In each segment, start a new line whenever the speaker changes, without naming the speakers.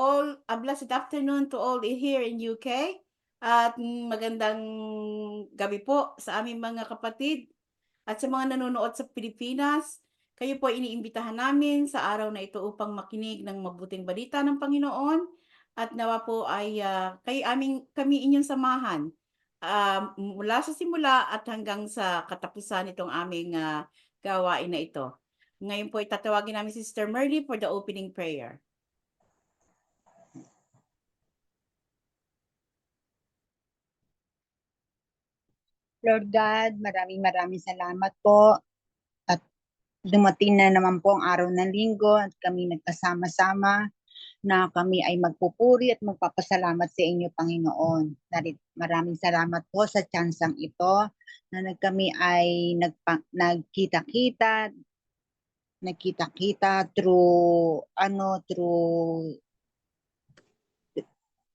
all, a blessed afternoon to all here in UK at magandang gabi po sa aming mga kapatid at sa mga nanonood sa Pilipinas. Kayo po ay iniimbitahan namin sa araw na ito upang makinig ng mabuting balita ng Panginoon at nawa po ay kami inyong samahan mula sa simula at hanggang sa katapusan itong aming gawain na ito. Ngayon po itatawagin namin si Sister Merly for the opening prayer.
Lord God, maraming salamat po at dumating na naman po ang araw ng linggo at kami nagkasama-sama na kami ay magpupuri at magpapasalamat sa inyo, Panginoon. Maraming salamat po sa tsansang ito na kami ay nagkita-kita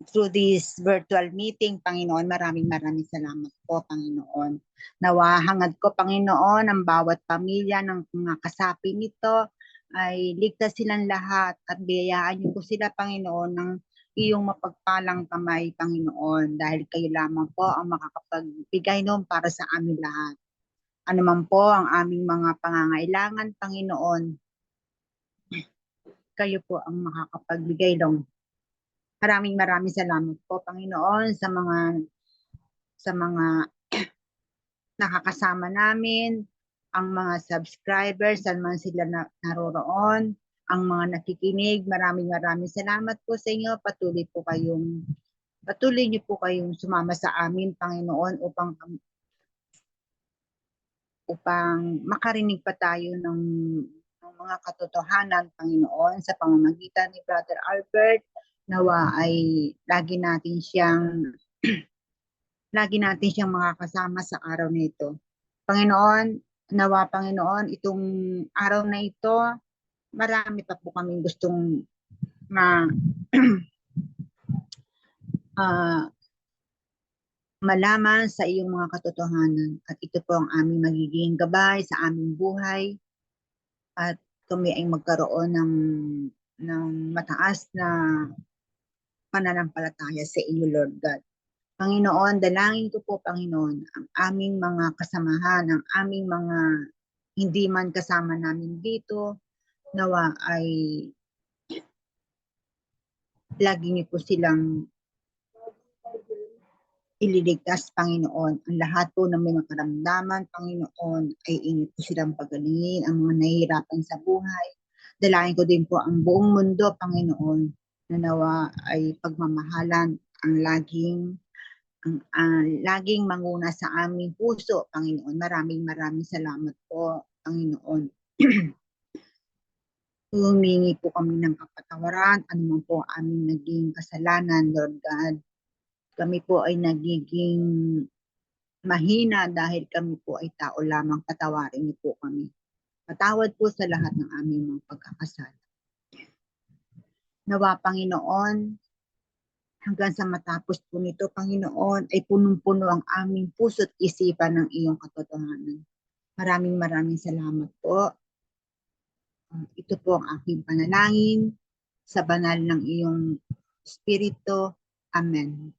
through this virtual meeting, Panginoon. Maraming salamat po, Panginoon. Nawa hangad ko, Panginoon, ang bawat pamilya ng mga kasapi nito ay ligtas silang lahat at biyayaan niyo po sila, Panginoon, ng iyong mapagpalang kamay, Panginoon, dahil kayo lamang po ang makakapagbigay noon para sa amin lahat. Ano man po ang aming mga pangangailangan, Panginoon, kayo po ang makakapagbigay noon. Maraming salamat po, Panginoon, sa mga nakakasama namin, ang mga subscribers, saan man sila naroroon, ang mga nakikinig. Maraming salamat po sa inyo. Patuloy niyo po kayong sumama sa amin, Panginoon, upang makarinig pa tayo ng mga katotohanan, Panginoon, sa pamamagitan ni Brother Albert. Nawa ay lagi natin siyang makakasama sa araw na ito. Panginoon, nawa, Panginoon, itong araw na ito, marami pa po kaming gustong malaman sa iyong mga katotohanan. At ito po ang aming magiging gabay sa aming buhay. At kami ay magkaroon ng mataas na pananampalataya sa iyo, Lord God. Panginoon, dalangin ko po, Panginoon, ang aming mga kasamahan, ang aming mga hindi man kasama namin dito, nawa ay lagi niyo po silang ililigtas, Panginoon. Ang lahat po ng mga karamdaman, Panginoon, ay inyo po silang pagalingin, ang mga nahihirapan sa buhay. Dalangin ko din po ang buong mundo, Panginoon, na nawa ay pagmamahalan ang laging manguna sa aming puso, Panginoon. Maraming salamat po, Panginoon. Humingi po kami ng kapatawaran, anuman po aming naging kasalanan, Lord God. Kami po ay nagiging mahina dahil kami po ay tao lamang. Patawarin niyo po kami. Patawad po sa lahat ng aming mga pagkakasala. Nawa, Panginoon, hanggang sa matapos po nito, Panginoon, ay punong-puno ang aming puso at isipan ng iyong katotohanan. Maraming salamat po. Ito po ang aking panalangin sa banal ng iyong Espiritu. Amen.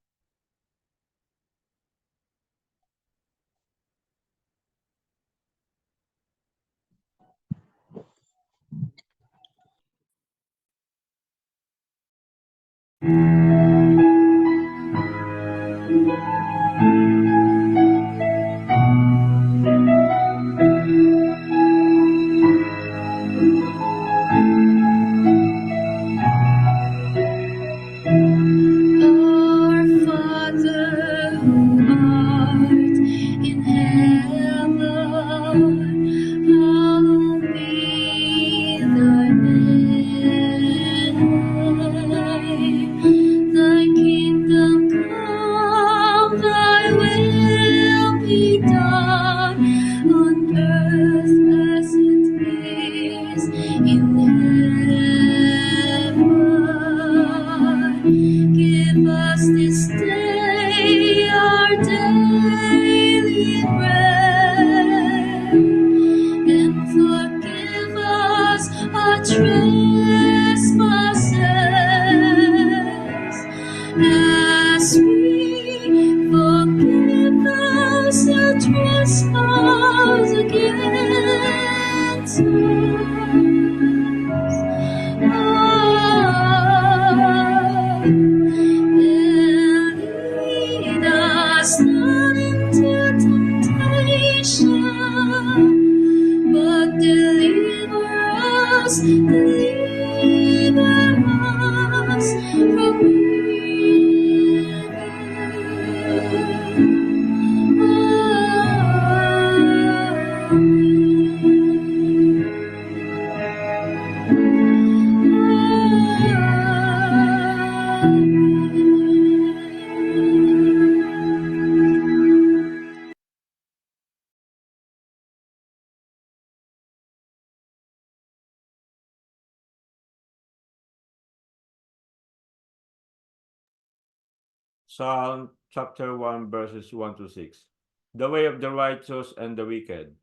Psalm chapter 1 verses 1 to 6. The way of the righteous and the wicked.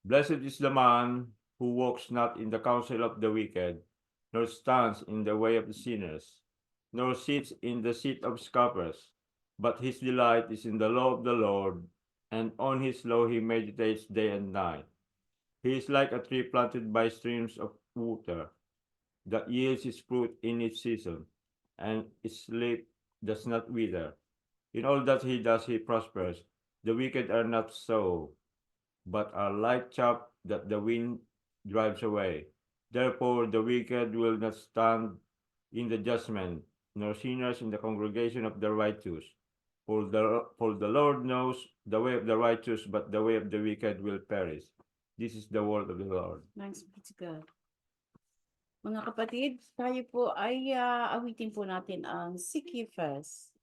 Blessed is the man who walks not in the counsel of the wicked, nor stands in the way of the sinners, nor sits in the seat of scoffers. But his delight is in the law of the Lord, and on his law he meditates day and night. He is like a tree planted by streams of water, that yields its fruit in its season, and its leaf does not wither. In all that he does, he prospers. The wicked are not so, but are like chaff that the wind drives away. Therefore, the wicked will not stand in the judgment, nor sinners in the congregation of the righteous. For the Lord knows the way of the righteous, but the way of the wicked will perish. This is the word of the Lord.
Thanks be to God. Mga kapatid, tayo po ay awitin po natin ang Seek Ye First.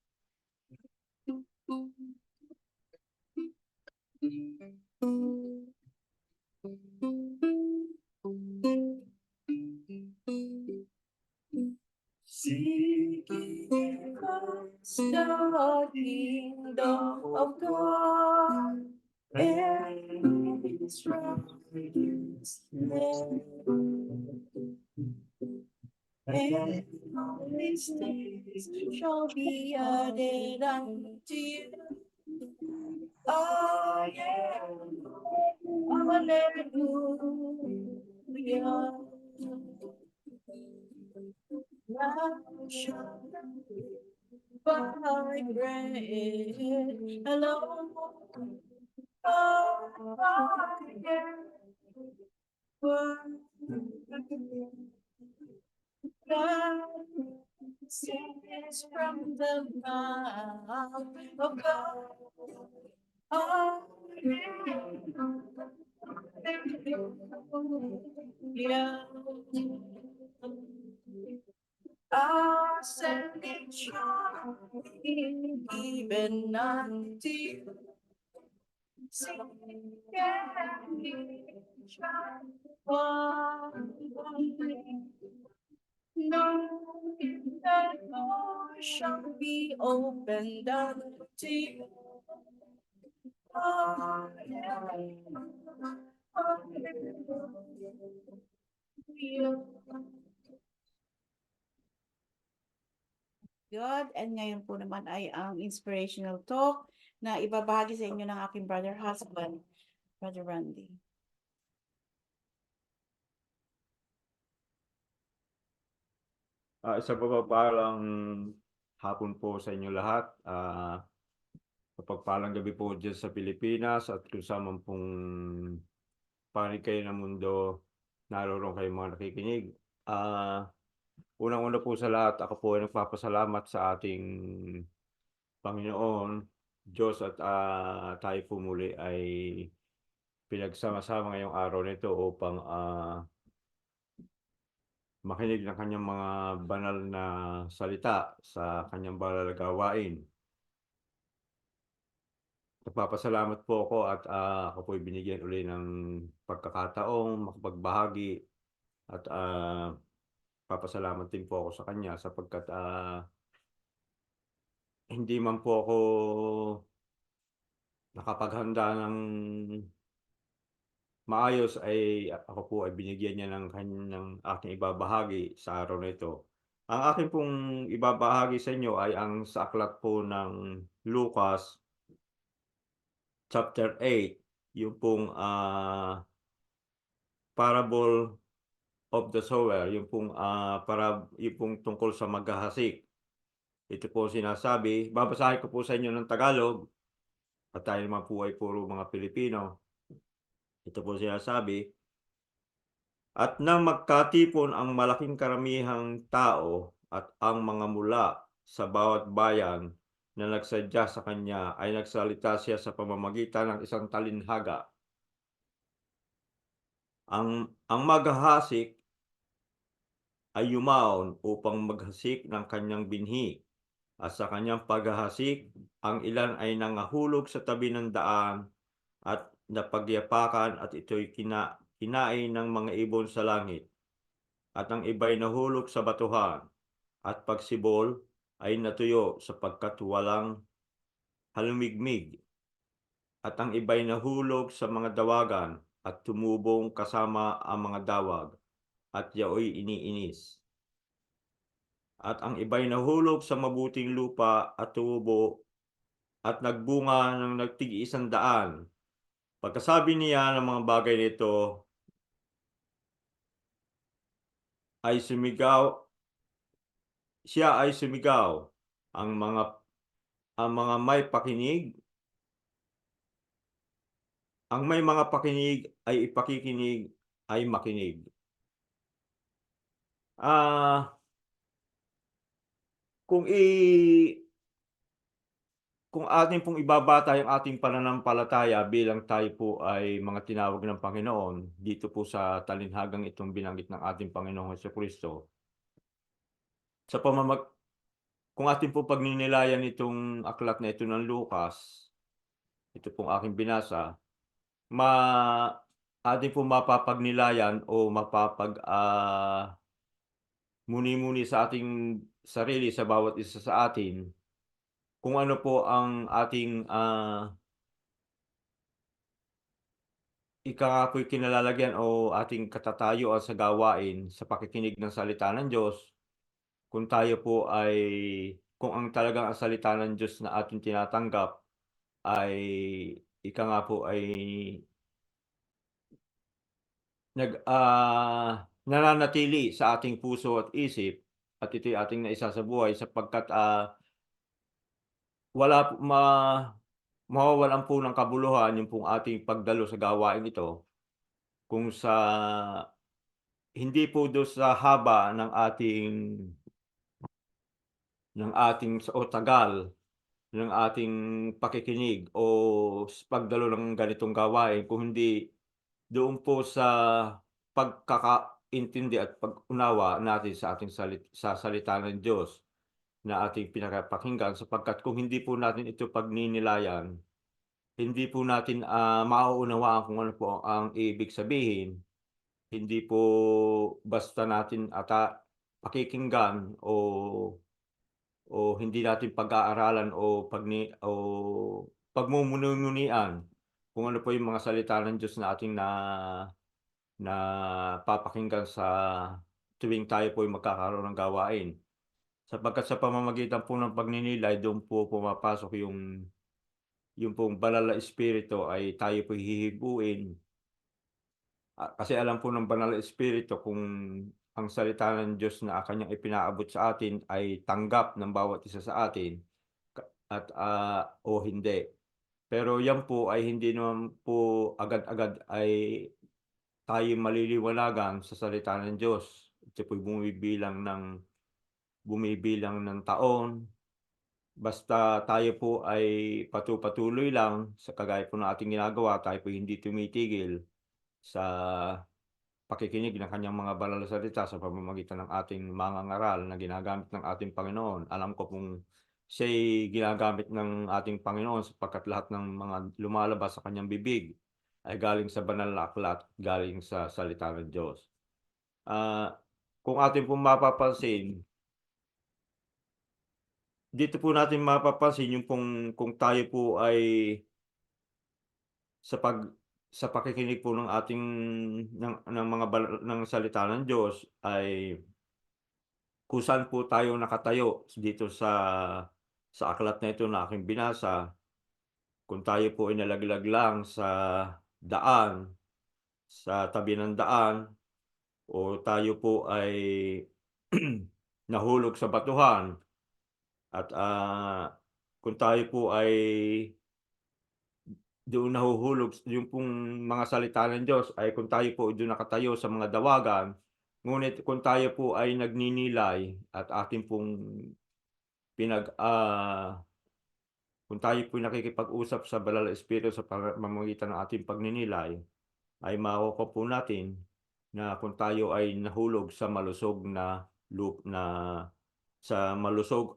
Seek ye first the kingdom of God and His righteousness, and all these things shall be added unto you. Hallelujah. Thou shalt by bread alone, sings from the mouth of God. Hallelujah. Ascending shall be given unto you. Sing and ye shall one. Knowing that door shall be opened unto you. God, and ngayon po naman ay ang inspirational talk na ibabahagi sa inyo ng aking brother husband, Brother Randy.
Isang mapagpalang hapon po sa inyo lahat. Mapagpalang gabi po dyan sa Pilipinas at kung saan man pong panig kayo ng mundo, naroon kayong mga nakikinig. Unang-una po sa lahat, ako po ay nagpapasalamat sa ating Panginoon, Diyos at tayo po muli ay pinagsama-sama ngayong araw nito upang makinig ng kanyang mga banal na salita sa kanyang banal na gawain. Nagpapasalamat po ako at ako po binigyan uli ng pagkakataong makapagbahagi at papasalamat din po ako sa kanya sapagkat hindi man po ako nakapaghanda ng maayos ay ako po ay binigyan niya ng kanyang aking ibabahagi sa araw na ito. Ang akin pong ibabahagi sa inyo ay ang sa aklat po ng Lucas chapter 8, yung pong parable of the sower, yung pong yung pong tungkol sa maghahasik. Ito po sinasabi, babasahin ko po sa inyo ng Tagalog at tayo naman po ay puro mga Pilipino. Ito po sinasabi, at nang magkatipon ang malaking karamihang tao at ang mga mula sa bawat bayan na nagsadya sa kanya ay nagsalita siya sa pamamagitan ng isang talinhaga. Ang maghahasik ay yumaon upang maghasik ng kanyang binhi, at sa kanyang paghahasik, ang ilan ay nangahulog sa tabi ng daan at napagyapakan at ito'y kinain ng mga ibon sa langit. At ang iba'y nahulog sa batuhan at pagsibol ay natuyo sapagkat walang halumigmig, at ang iba'y nahulog sa mga dawagan at tumubong kasama ang mga dawag, at yaoy iniinis. At ang iba'y nahulog sa mabuting lupa at tumubo at nagbunga ng nagtig-100. Pagkasabi niya ng mga bagay nito ay siya ay sumigaw. Ang may pakinig, ang may mga pakinig ay ipakikinig ay makinig. Kung kung atin pong ibabata yung ating pananampalataya bilang tayo po ay mga tinawag ng Panginoon, dito po sa talinhagang itong binanggit ng ating Panginoong Jesucristo, sa kung atin po pagninilayan itong aklat na ito ng Lucas, ito pong aking binasa, atin pong mapapagnilayan o muni-muni sa ating sarili, sa bawat isa sa atin, kung ano po ang ating, ika nga po'y kinalalagyan o ating katatayuan sa gawain sa pakikinig ng salita ng Diyos. Kung tayo po ay kung ang talagang ang salita ng Diyos na ating tinatanggap ay ika nga po ay nananatili sa ating puso at isip, at ito'y ating naisa sa buhay sapagkat, wala po mawawalan po ng kabuluhan yung pong ating pagdalo sa gawaing ito kung sa hindi po do sa haba ng ating o tagal ng ating pakikinig o pagdalo ng ganitong gawain, kung hindi doon po sa pagkakaintindi at pag-unawa natin sa ating sa salita ng Diyos na ating pinapakinggan, sapagkat kung hindi po natin ito pagninilayan, hindi po natin, mauunawaan kung ano po ang ibig sabihin. Hindi po basta natin pakikinggan o hindi natin pag-aaralan o pagmumuni-munian kung ano po yung mga salita ng Diyos na ating napapakinggan sa tuwing tayo po ay magkakaroon ng gawain. Sapagkat sa pamamagitan po ng pagninilay, doon po pumapasok yung pong banal na espiritu, ay tayo po'y hihibuin. Kasi alam po ng banal na espiritu kung ang salita ng Diyos na kanyang ipinaabot sa atin ay tanggap ng bawat isa sa atin o hindi. Pero yan po ay hindi naman po agad-agad ay tayo maliliwanagan sa salita ng Diyos. Ito po'y bumibilang ng taon. Basta tayo po ay patuloy lang sa kagaya po ng ating ginagawa, tayo po hindi tumitigil sa pakikinig ng kanyang mga banal na salita sa pamamagitan ng ating mangangaral na ginagamit ng ating Panginoon. Alam ko kung siya'y ginagamit ng ating Panginoon sapagkat lahat ng mga lumalabas sa kanyang bibig ay galing sa banal na aklat, galing sa salita ng Diyos. Kung atin pong mapapansin, dito po natin mapapansin yung kung tayo po ay sa pakikinig po ng ating ng mga ng salita ng Diyos ay kung saan po tayo nakatayo dito sa aklat na ito na aking binasa. Kung tayo po ay nalaglag lang sa daan, sa tabi ng daan, o tayo po ay nahulog sa batuhan, at kung tayo po ay doon nahuhulog yung pong mga salita ng Diyos, ay kung tayo po doon nakatayo sa mga dawagan, ngunit kung tayo po ay nagninilay at atin pong kung tayo po'y nakikipag-usap sa banal na espiritu sa pamamagitan ng ating pagninilay, ay makukuha po natin na kung tayo ay nahulog sa malusog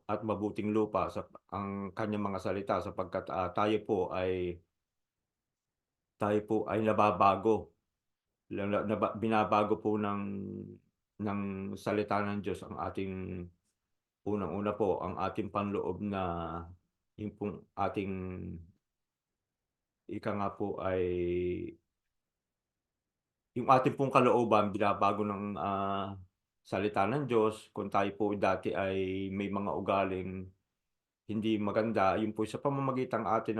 at mabuting lupa ang kanyang mga salita, sapagkat tayo po ay nababago. Binabago po ng salita ng Diyos ang unang-una po ang ating panloob na yung pong ating ika nga po ay yung ating pong kalooban binabago ng, salita ng Diyos. Kung tayo po dati ay may mga ugaling hindi maganda, yun po sa pamamagitan atin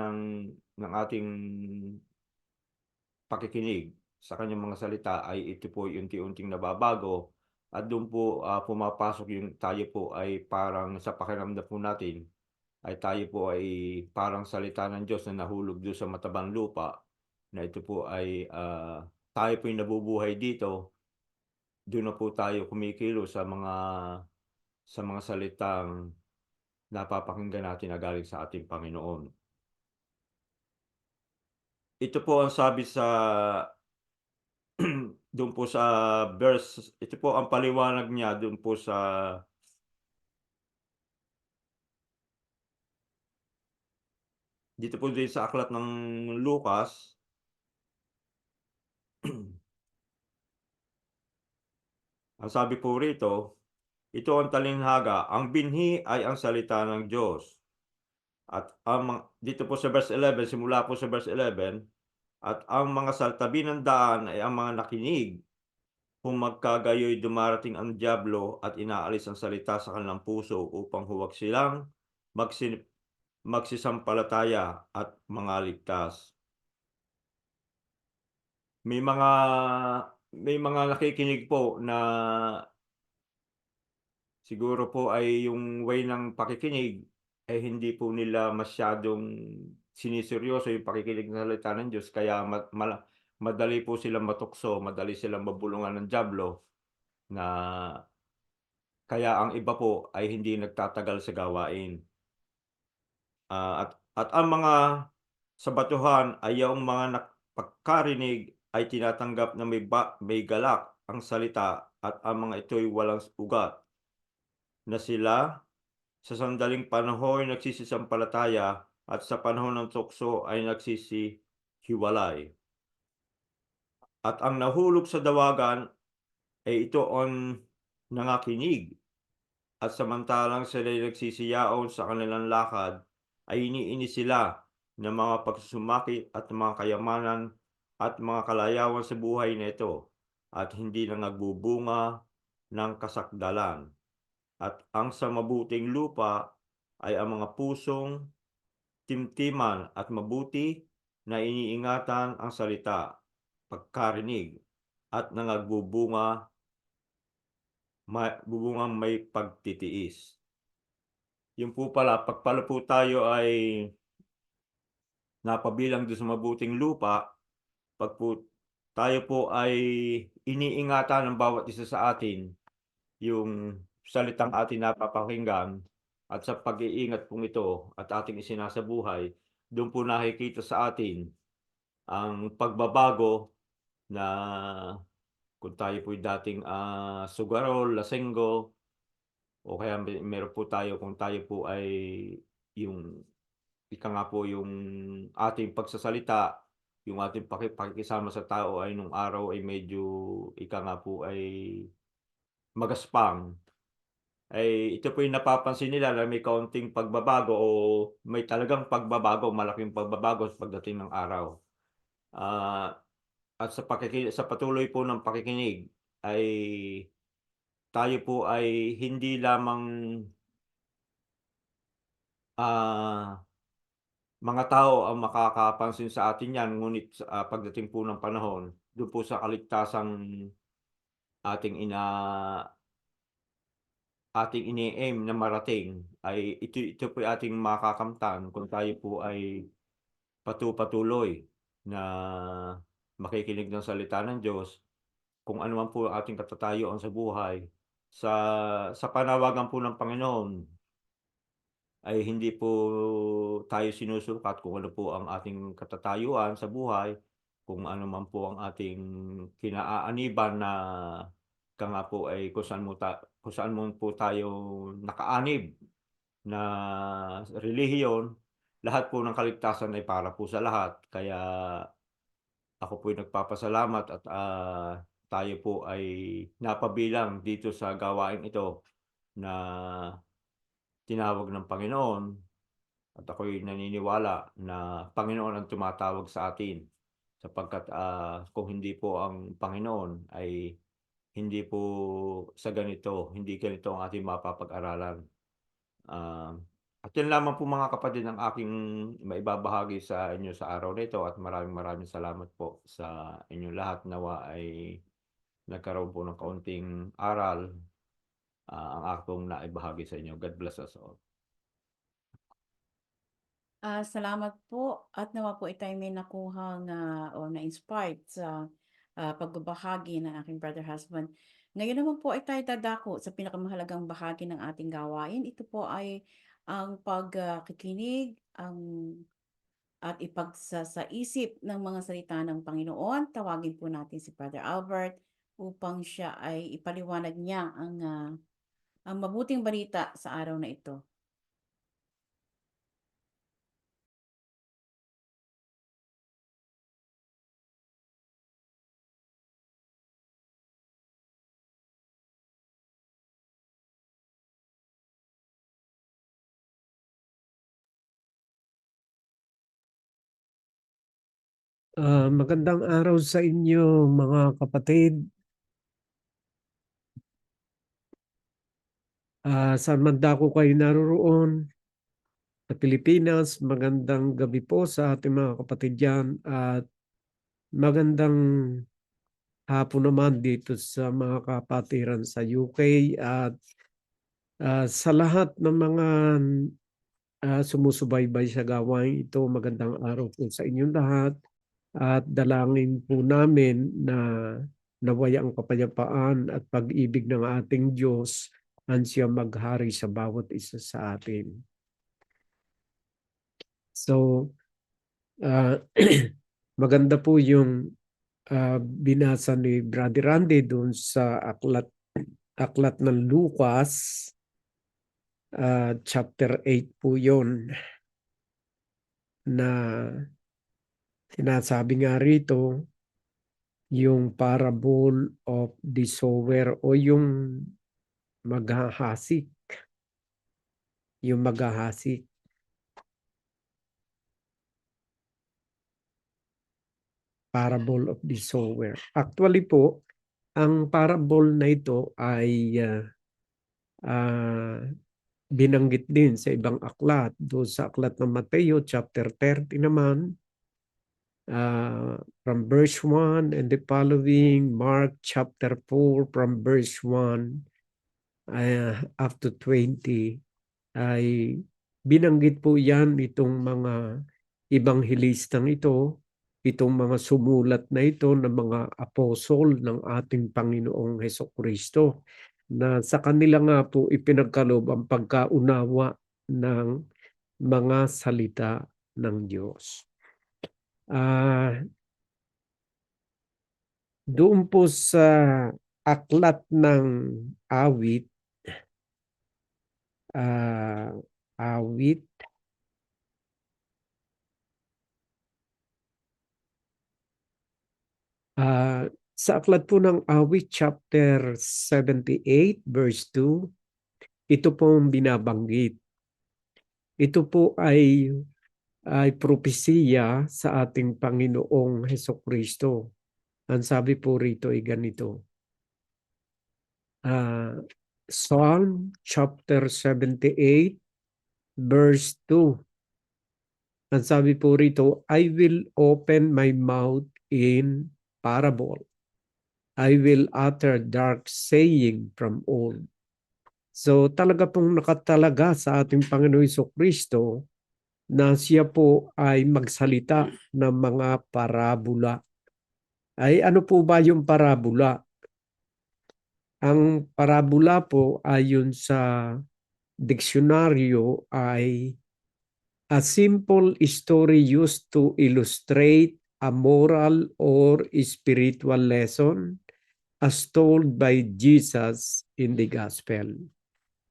ng ating pakikinig sa kanyang mga salita ay ito po ay unti-unting nababago at dun po, pumapasok yung tayo po ay parang sa pakiramdam po natin ay tayo po ay parang salita ng Diyos na nahulog dun sa matabang lupa na ito po ay, tayo po'y nabubuhay dito. Dun na po tayo kumikilos sa mga salitang napapakinggan natin na galing sa ating Panginoon. Ito po ang sabi sa dun po sa verse, ito po ang paliwanag niya dun po sa dito po din sa aklat ng Lucas. Ang sabi po rito, ito ang talinghaga, ang binhi ay ang salita ng Diyos. At dito po sa verse 11, simula po sa verse 11, at ang mga saltabi ng daan ay ang mga nakinig. Kung magkagayoy dumarating ang dyablo at inaalis ang salita sa kanilang puso upang huwag silang magsisampalataya at mangaligtas. May mga may mga nakikinig po na siguro po ay yung way ng pakikinig ay hindi po nila masyadong siniseryoso yung pakikinig ng salita ng Diyos kaya madali po silang matukso, madali silang mabulungan ng dyablo na kaya ang iba po ay hindi nagtatagal sa gawain. At ang mga sabatuhan ay yaong mga pagkarinig ay tinatanggap na may galak ang salita at ang mga ito'y walang ugat, na sila sa sandaling panahon ay nagsisisampalataya at sa panahon ng tukso ay nagsisihiwalay. At ang nahulog sa dawagan ay ito ang nangakinig at samantalang sila'y nagsisiyaon sa kanilang lakad ay iniini sila ng mga pagsusumaki at mga kayamanan at mga kalayawan sa buhay na ito at hindi na nagbubunga ng kasakdalan. At ang sa mabuting lupa ay ang mga pusong timtiman at mabuti na iniingatan ang salita, pagkarinig at bubungang may pagtitiis. Yun po pala, pag po tayo ay napabilang dun sa mabuting lupa, pag po tayo po ay iniingatan ng bawat isa sa atin yung salitang ating napapakinggan at sa pag-iingat pong ito at ating isinasabuhay, dun po nakikita sa atin ang pagbabago na kung tayo po'y dating, sugarol, lasenggo o kaya meron po tayo kung tayo po ay yung ika nga po yung ating pagsasalita, yung ating pakikisama sa tao ay nung araw ay medyo ika nga po ay magaspang. Ay ito po yung napapansin nila na may kaunting pagbabago o may talagang pagbabago, malaking pagbabago sa pagdating ng araw. Ah, at sa patuloy po ng pakikinig ay tayo po ay hindi lamang, ah mga tao ang makakapansin sa atin niyan, ngunit pagdating po ng panahon, dun po sa kaligtasang ating ating ini-aim na marating ay ito po yung ating makakamtan kung tayo po ay patuloy na makikinig ng salita ng Diyos, kung ano man po ang ating katatayuan sa buhay. Sa sa panawagan po ng Panginoon ay hindi po tayo sinusukat kung ano po ang ating katatayuan sa buhay, kung ano man po ang ating kinaaaniban na ika nga po ay kung saan mo po tayo nakaanib na relihiyon, lahat po ng kaligtasan ay para po sa lahat. Kaya ako po'y nagpapasalamat at, tayo po ay napabilang dito sa gawaing ito na tinawag ng Panginoon at ako'y naniniwala na Panginoon ang tumatawag sa atin sapagkat, kung hindi po ang Panginoon ay hindi po hindi ganito ang ating mapapag-aralan. Ah, at yun lamang po mga kapatid ang aking maibabahagi sa inyo sa araw na ito at maraming salamat po sa inyong lahat. Nawa ay nagkaroon po ng kaunting aral, ang akong naibahagi sa inyo. God bless us all.
Salamat po at nawa po tayo may nakuhang o na-inspired sa pagbabahagi ng aking brother husband. Ngayon naman po ay tayo dadako sa pinakamahalagang bahagi ng ating gawain. Ito po ay ang pagkikinig at ipagsasaisip ng mga salita ng Panginoon. Tawagin po natin si Brother Albert upang siya ay ipaliwanag niya ang mabuting balita sa araw na ito.
Magandang araw sa inyo mga kapatid. Saan man dako kayo naroroon sa Pilipinas, magandang gabi po sa ating mga kapatid dyan at magandang hapon naman dito sa mga kapatiran sa UK at sa lahat ng mga sumusubaybay sa gawain ito, magandang araw po sa inyong lahat. At dalangin po namin na naway ang kapayapaan at pag-ibig ng ating Diyos ang siya maghari sa bawat isa sa atin. So, maganda po yung binasa ni Brother Randy doon sa aklat ng Lucas, chapter 8 po yun, na sinasabi nga rito, yung parable of the sower o yung maghahasik. Yung maghahasik. Parable of the sower. Actually po, ang parable na ito ay binanggit din sa ibang aklat. Doon sa aklat ng Mateo chapter 30 naman, from verse 1 and the following, Mark chapter 4 from verse 1 up to 20, ay binanggit po yan itong mga ibanghilistang ito, itong mga sumulat na ito ng mga apostol ng ating Panginoong Hesukristo, na sa kanila nga po ipinagkaloob ang pagkaunawa ng mga salita ng Diyos. Doon po sa aklat ng awit, sa aklat po ng awit chapter 78 verse 2, ito pong binabanggit. Ito po ay propesiya sa ating Panginoong Hesukristo. Ang sabi po rito ay ganito. Psalm chapter 78 verse 2. Ang sabi po rito, I will open my mouth in parable. I will utter dark saying from old. So talaga pong nakatalaga sa ating Panginoong Hesukristo na siya po ay magsalita ng mga parabola. Ay ano po ba yung parabola? Ang parabola po ayon sa diksyonaryo ay a simple story used to illustrate a moral or spiritual lesson as told by Jesus in the gospel.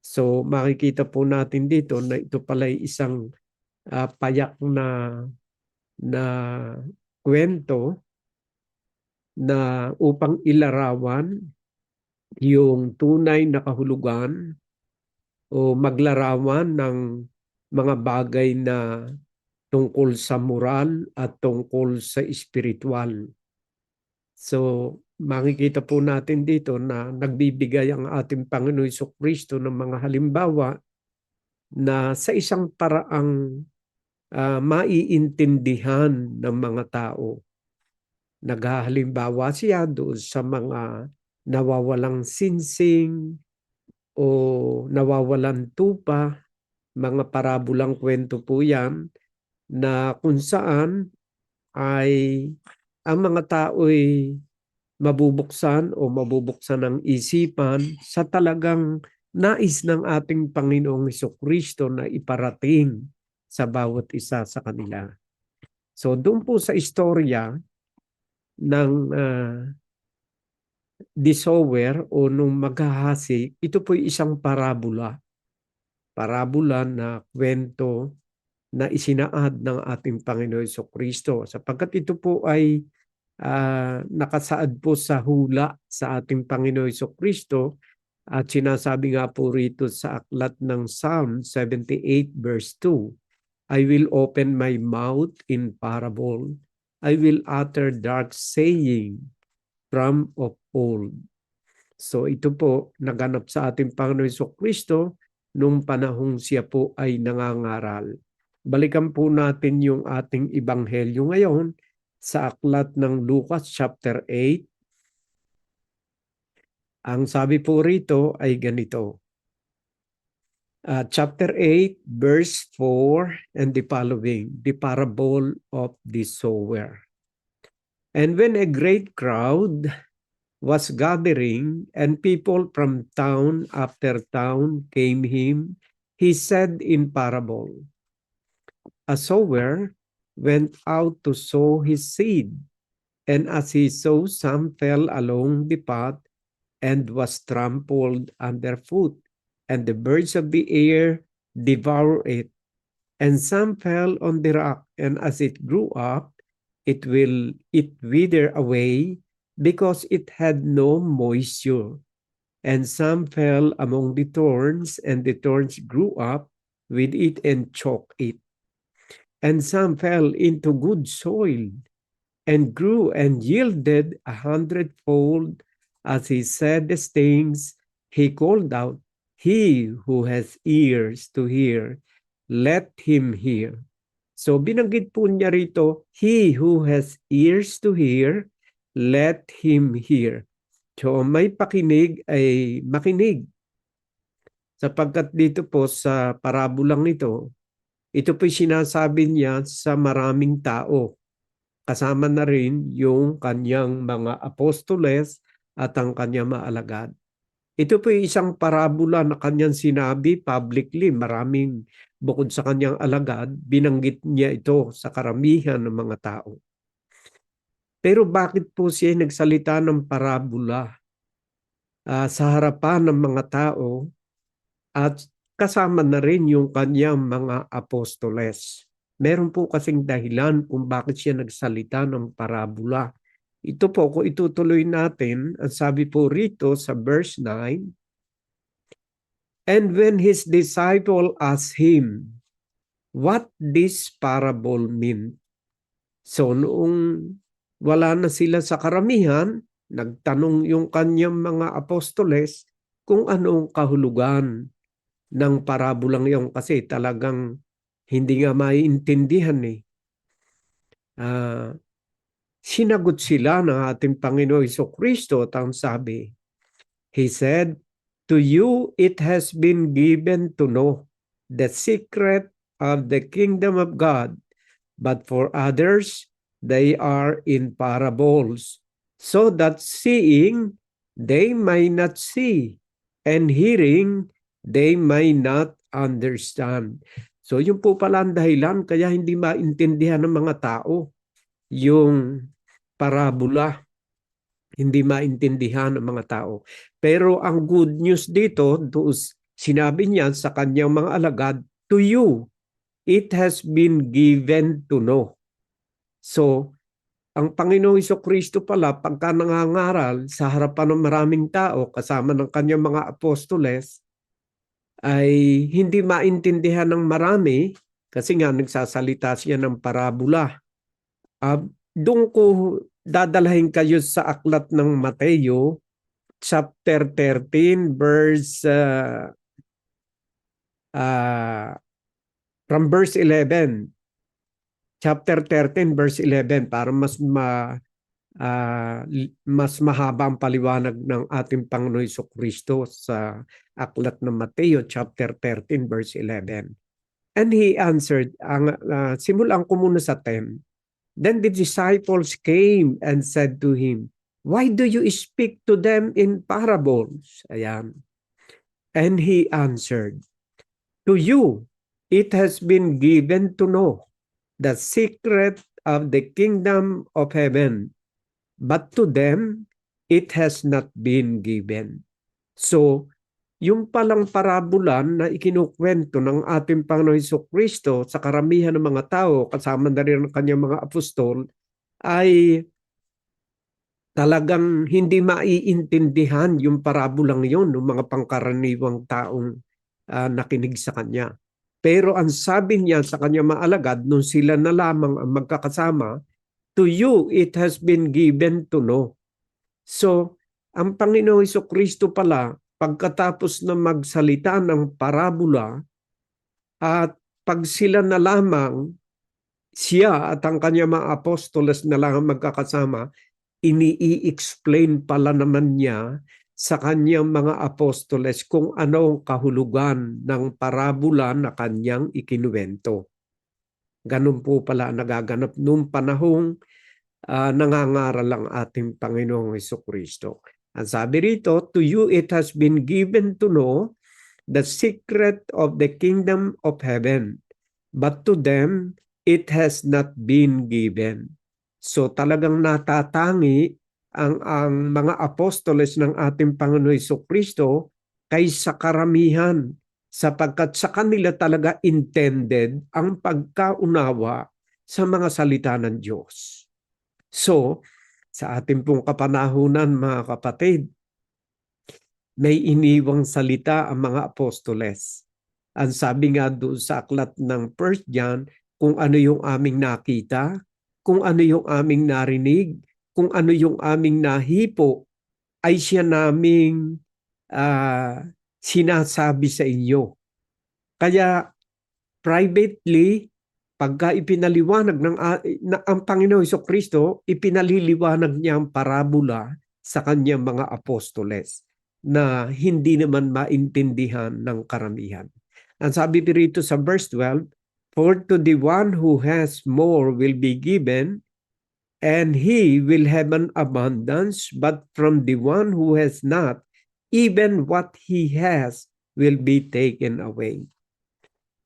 So makikita po natin dito na ito pala ay isang payak na kwento na upang ilarawan yung tunay na kahulugan o maglarawan ng mga bagay na tungkol sa moral at tungkol sa espiritual. So, makikita po natin dito na nagbibigay ang ating Panginoon Jesucristo ng mga halimbawa na sa isang paraang maiintindihan ng mga tao. Naghahalimbawa siya doon sa mga nawawalang sinsing o nawawalan tupa, mga parabolang kwento po yan na kung saan ay ang mga tao'y mabubuksan o mabubuksan ng isipan sa talagang nais ng ating Panginoong Jesucristo na iparating sa bawat isa sa kanila. So doon po sa istorya ng the sower o nung maghahasi, ito po isang parabola. Parabola na kwento na isinaad ng ating Panginoon Jesucristo. Sapagkat ito po ay nakasaad po sa hula sa ating Panginoon Jesucristo at sinasabi nga po rito sa aklat ng Psalm 78 verse 2, I will open my mouth in parable. I will utter dark saying from of old. So ito po naganap sa ating Panginoon Jesucristo nung panahong siya po ay nangangaral. Balikan po natin yung ating ebanghelyo ngayon sa aklat ng Lucas chapter 8. Ang sabi po rito ay ganito. Chapter 8 verse 4 and the following, the parable of the sower. And when a great crowd was gathering and people from town after town came him, he said in parable, a sower went out to sow his seed, and as he sowed, some fell along the path and was trampled underfoot, and the birds of the air devoured it. And some fell on the rock, and as it grew up, it withered away, because it had no moisture. And some fell among the thorns, and the thorns grew up with it and choked it. And some fell into good soil, and grew and yielded 100-fold. As he said these things, he called out, he who has ears to hear, let him hear. So binanggit po niya rito, he who has ears to hear, let him hear. So may pakinig ay makinig. Sapagkat dito po sa parabolang ito po sinasabi niya sa maraming tao. Kasama na rin yung kanyang mga apostoles at ang kanyang mga alagad. Ito po isang parabola na kanyang sinabi publicly, maraming bukod sa kanyang alagad, binanggit niya ito sa karamihan ng mga tao. Pero bakit po siya nagsalita ng parabola sa harapan ng mga tao at kasama na rin yung kanyang mga apostoles? Meron po kasing dahilan kung bakit siya nagsalita ng parabola. Ito po, kung itutuloy natin, ang sabi po rito sa verse 9, and when his disciple asked him, what this parable mean? So noong wala na sila sa karamihan, nagtanong yung kanyang mga apostoles kung anong kahulugan ng parabolang iyon kasi talagang hindi nga maiintindihan eh. Sinagot sila ng ating Panginoon Jesucristo at ang sabi, he said, to you it has been given to know the secret of the kingdom of God, but for others they are in parables, so that seeing they may not see, and hearing they may not understand. So yung po pala ang dahilan kaya hindi maintindihan ng mga tao yung parabola. Hindi maintindihan ng mga tao. Pero ang good news dito, sinabi niya sa kanyang mga alagad, to you, it has been given to know. So, ang Panginoong Jesucristo pala, pagka nangangaral sa harapan ng maraming tao, kasama ng kanyang mga apostoles, ay hindi maintindihan ng marami kasi nga nagsasalita siya ng parabola. Doon ko dadalhin kayo sa aklat ng Mateo, chapter 13, from verse 11. Chapter 13, verse 11, para mas mahaba ang paliwanag ng ating Panginoon Jesucristo sa aklat ng Mateo, chapter 13, verse 11. And he answered, simulan ko muna sa 10. Then the disciples came and said to him, "Why do you speak to them in parables?" Ayan. And he answered, "To you it has been given to know the secret of the kingdom of heaven, but to them it has not been given." So, yung palang parabolan na ikinukwento ng ating Panginoon Jesucristo sa karamihan ng mga tao, kasama na rin ang kanyang mga apostol, ay talagang hindi maiintindihan yung parabolang yun ng mga pangkaraniwang taong nakinig sa kanya. Pero ang sabi niya sa kanyang mga alagad, nung sila na lamang ang magkakasama, "To you it has been given to know." So, ang Panginoong Jesucristo pala, pagkatapos na magsalita ng parabola, at pag sila na lamang, siya at ang kanyang mga apostoles na lang magkakasama, ini-explain pala naman niya sa kanyang mga apostoles kung ano ang kahulugan ng parabola na kanyang ikinuwento. Ganun po pala nagaganap noong panahong nangangaral ang ating Panginoong Jesucristo. Ang sabi rito, "To you it has been given to know the secret of the kingdom of heaven, but to them it has not been given." So talagang natatangi ang mga apostoles ng ating Panginoon Jesucristo kaysa karamihan, sapagkat sa kanila talaga intended ang pagkaunawa sa mga salita ng Diyos. So, sa ating pong kapanahunan, mga kapatid, may iniwang salita ang mga apostoles. Ang sabi nga doon sa aklat ng 1 John, kung ano yung aming nakita, kung ano yung aming narinig, kung ano yung aming nahipo, ay siya naming sinasabi sa inyo. Kaya privately, pagka ipinaliwanag ang Panginoon Jesucristo, ipinaliliwanag niya ang parabola sa kanyang mga apostoles na hindi naman maintindihan ng karamihan. Ang sabi dito sa verse 12, "For to the one who has more will be given, and he will have an abundance, but from the one who has not, even what he has will be taken away."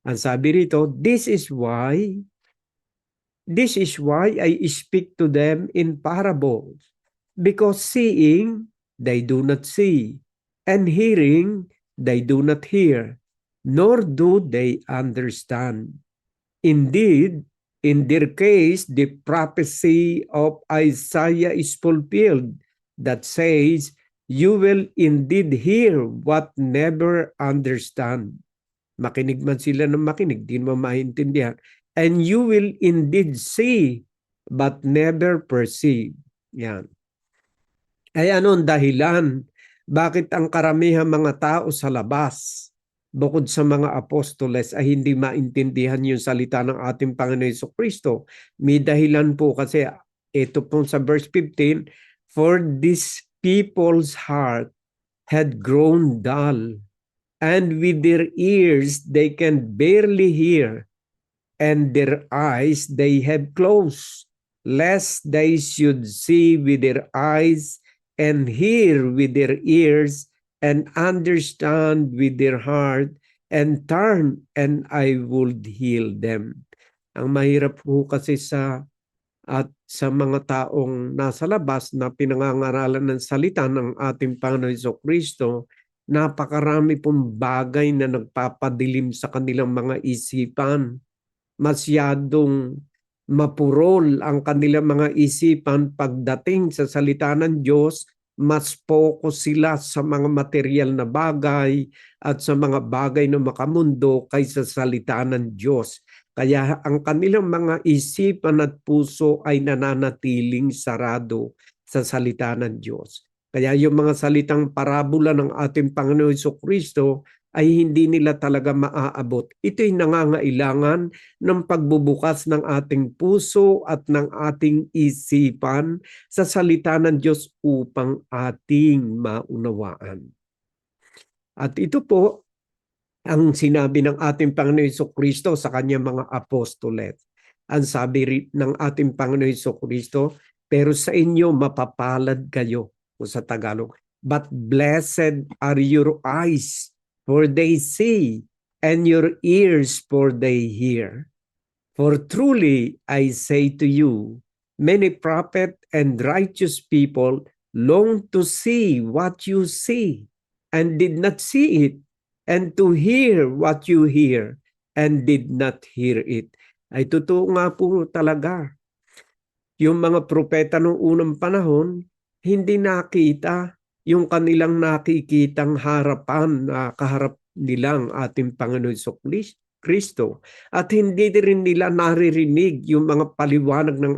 Ang sabi rito, this is why I speak to them in parables, because seeing they do not see, and hearing they do not hear, nor do they understand. Indeed, in their case, the prophecy of Isaiah is fulfilled that says, "You will indeed hear but never understand." Makinig man sila ng makinig, di naman maintindihan. "And you will indeed see but never perceive." Yan. Ay anong dahilan? Bakit ang karamihan mga tao sa labas, bukod sa mga apostoles, ay hindi maintindihan yung salita ng ating Panginoon Jesucristo? May dahilan po kasi ito po sa verse 15, "For this people's heart had grown dull, and with their ears they can barely hear, and their eyes they have closed, lest they should see with their eyes, and hear with their ears, and understand with their heart, and turn, and I would heal them." Ang mahirap po kasi sa mga taong nasa labas na pinangangaralan ng salita ng ating Panginoon Jesucristo, napakarami pong bagay na nagpapadilim sa kanilang mga isipan. Masyadong mapurol ang kanilang mga isipan pagdating sa salita ng Diyos mas focus sila sa mga material na bagay at sa mga bagay na makamundo kaysa sa salita ng Diyos. Kaya ang kanilang mga isipan at puso ay nananatiling sarado sa salita ng Diyos. Kaya yung mga salitang parabola ng ating Panginoon Jesucristo ay hindi nila talaga maaabot. Ito'y nangangailangan ng pagbubukas ng ating puso at ng ating isipan sa salita ng Diyos upang ating maunawaan. At ito po ang sinabi ng ating Panginoon Jesucristo sa kanyang mga apostoles. Ang sabi ng ating Panginoon Jesucristo, pero sa inyo mapapalad kayo, o sa Tagalog, but blessed are your eyes, for they see, and your ears, for they hear. For truly I say to you, many prophet and righteous people long to see what you see, and did not see it, and to hear what you hear, and did not hear it. Ay totoo nga po talaga. Yung mga propeta noong unang panahon, hindi nakita yung kanilang nakikitang harapan na kaharap nilang ating Panginoon Kristo. At hindi rin nila naririnig yung mga paliwanag ng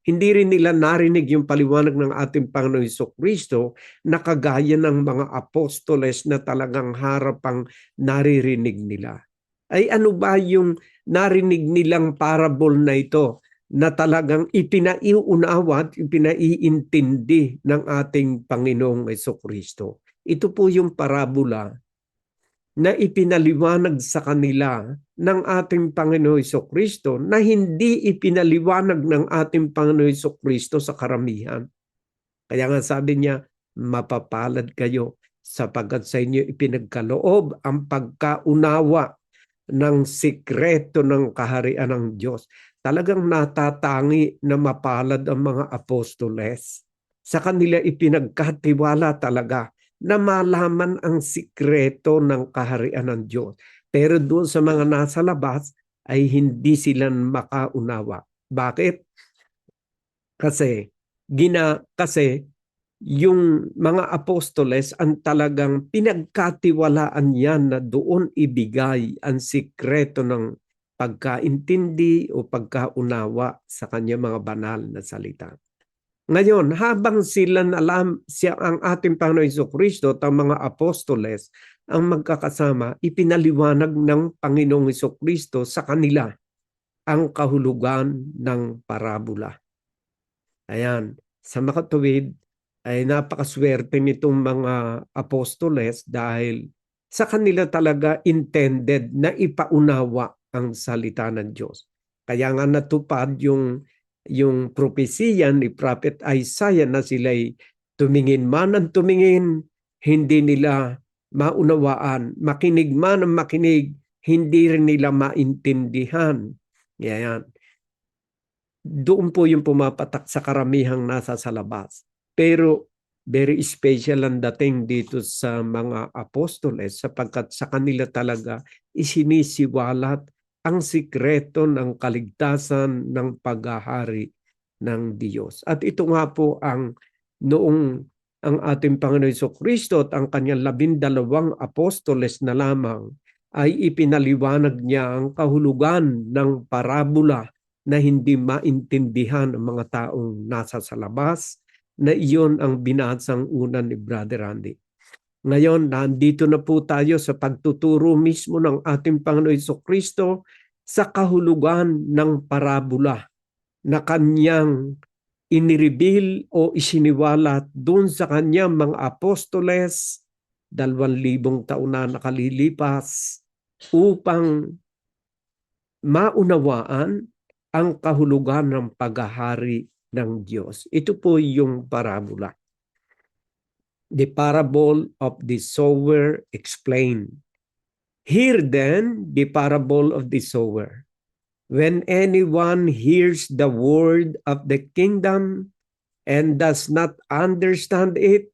hindi rin nila narinig yung paliwanag ng ating Panginoon Kristo na kagaya ng mga apostoles na talagang harapang naririnig nila. Ay ano ba yung narinig nilang parable na ito na talagang ipinaiunawa at ipinaiintindi ng ating Panginoong Jesucristo? Ito po yung parabola na ipinaliwanag sa kanila ng ating Panginoong Jesucristo na hindi ipinaliwanag ng ating Panginoong Jesucristo sa karamihan. Kaya nga sabi niya, mapapalad kayo sapagkat sa inyo ipinagkaloob ang pagkaunawa ng sikreto ng kaharian ng Diyos. Talagang natatangi na mapalad ang mga apostoles. Sa kanila ipinagkatiwala talaga na malaman ang sikreto ng kaharian ng Diyos. Pero doon sa mga nasa labas ay hindi sila makaunawa. Bakit? Kasi yung mga apostoles ang talagang pinagkatiwalaan yan na doon ibigay ang sikreto ng pagkaintindi o pagkaunawa sa kanyang mga banal na salita. Ngayon, habang ang ating Panginoon Jesucristo at ang mga apostoles ang magkakasama, ipinaliwanag ng Panginoong Jesucristo sa kanila ang kahulugan ng parabola. Ayan, sa makatuwid ay napakaswerte nitong mga apostoles dahil sa kanila talaga intended na ipaunawa ang salita ng Diyos. Kaya nga natupad yung propesiya ni Prophet Isaiah na sila'y tumingin man ang tumingin, hindi nila maunawaan. Makinig man ang makinig, hindi rin nila maintindihan. Yan. Doon po yung pumapatak sa karamihang nasa sa labas. Pero very special ang dating dito sa mga apostoles sapagkat sa kanila talaga isinisiwalat ang sikreto ng kaligtasan ng paghahari ng Diyos. At ito nga po ang ang ating Panginoon Jesucristo at ang kanyang 12 apostoles na lamang ay ipinaliwanag niya ang kahulugan ng parabola na hindi maintindihan ng mga taong nasa sa labas, na iyon ang binasang una ni Brother Randy. Ngayon, nandito na po tayo sa pagtuturo mismo ng ating Panginoon Jesucristo sa kahulugan ng parabola na kanyang inireveal o isiniwalat doon sa kanyang mga apostoles 2,000 taon na nakalilipas upang maunawaan ang kahulugan ng paghahari ng Diyos. Ito po yung parabola. The parable of the sower explained. Hear then the parable of the sower. When anyone hears the word of the kingdom and does not understand it,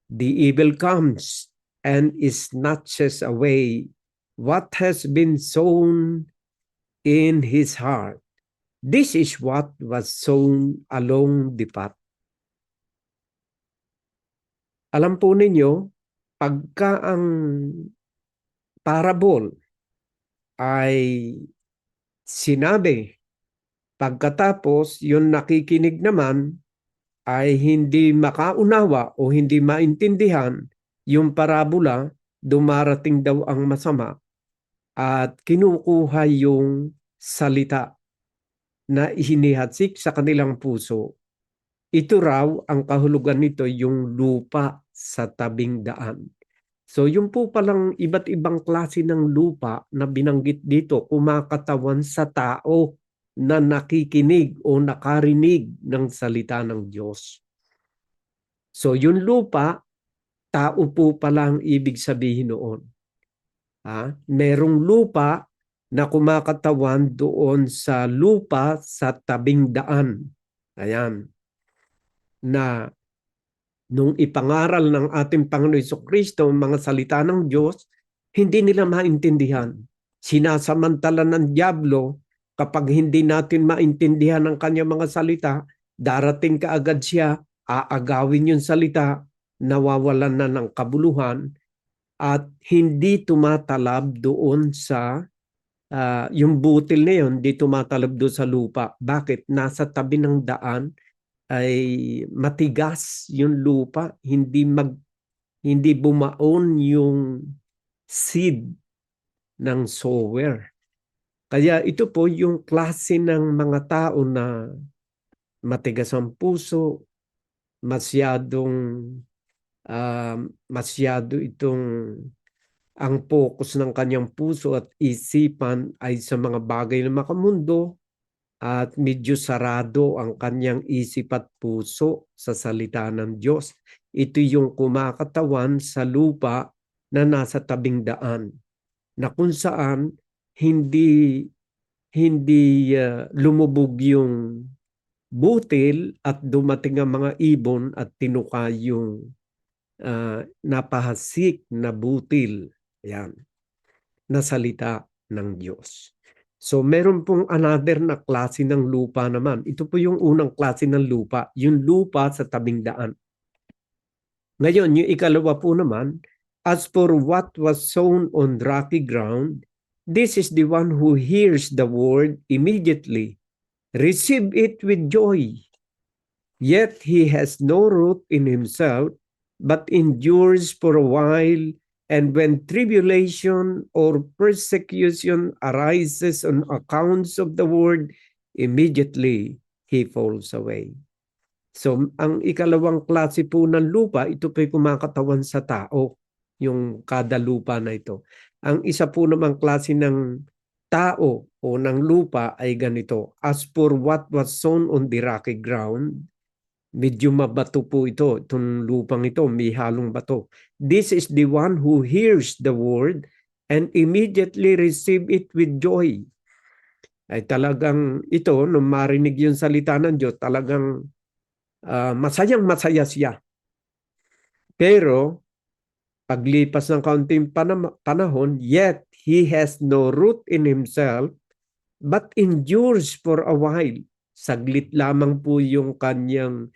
the evil comes and snatches away what has been sown in his heart. This is what was sown along the path. Alam po ninyo, pagka ang parable ay sinabi, pagkatapos yung nakikinig naman ay hindi makaunawa o hindi maintindihan yung parabola, dumarating daw ang masama at kinukuha yung salita na ihinihatsik sa kanilang puso. Ito raw ang kahulugan nito, yung lupa sa tabing daan. So yung po palang iba't ibang klase ng lupa na binanggit dito, kumakatawan sa tao na nakikinig o nakarinig ng salita ng Diyos. So yung lupa, tao po palang ibig sabihin noon. Merong lupa na kumakatawan doon sa lupa sa tabing daan. Ayan. Na nung ipangaral ng ating Panginoon Jesucristo ang mga salita ng Diyos, hindi nila maintindihan. Sinasamantala ng diablo, kapag hindi natin maintindihan ang kanyang mga salita, darating kaagad siya, aagawin yung salita, nawawalan na ng kabuluhan, at hindi tumatalab doon sa yung butil na yun, hindi tumatalab doon sa lupa. Bakit? Nasa tabi ng daan ay matigas yung lupa, hindi bumaon yung seed ng sower. Kaya ito po yung klase ng mga tao na matigas ang puso, masyado itong ang focus ng kanyang puso at isipan ay sa mga bagay na makamundo, at medyo sarado ang kanyang isip at puso sa salita ng Diyos. Ito yung kumakatawan sa lupa na nasa tabing daan, na kung saan hindi lumubog yung butil at dumating ang mga ibon at tinuka yung napahasik na butil. Yan, na salita ng Diyos. So meron pong another na klase ng lupa naman. Ito po yung unang klase ng lupa, yung lupa sa tabing daan. Ngayon, yung ikalawa po naman, as for what was sown on rocky ground, this is the one who hears the word immediately, receive it with joy. Yet he has no root in himself, but endures for a while. And when tribulation or persecution arises on accounts of the word, immediately he falls away. So, ang ikalawang klase po ng lupa, ito po'y kumakatawan sa tao, yung kada lupa na ito. Ang isa po namang klase ng tao o ng lupa ay ganito. As for what was sown on the rocky ground, medyo mabato po ito. Itong lupang ito, may halong bato. This is the one who hears the word and immediately receive it with joy. Ay talagang ito, nung marinig yung salita ng Diyos, talagang masayang masaya siya. Pero, paglipas ng kaunting panahon, yet he has no root in himself, but endures for a while. Saglit lamang po yung kanyang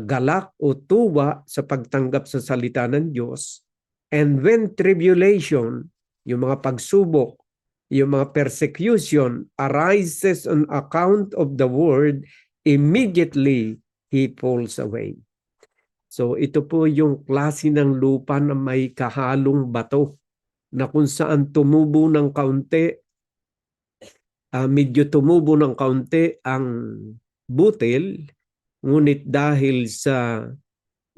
galak o tuwa sa pagtanggap sa salita ng Diyos. And when tribulation, yung mga pagsubok, yung mga persecution arises on account of the word, immediately he falls away. So ito po yung klase ng lupa na may kahalong bato, na kung saan tumubo ng kaunti, medyo tumubo ng kaunti ang butil, ngunit dahil sa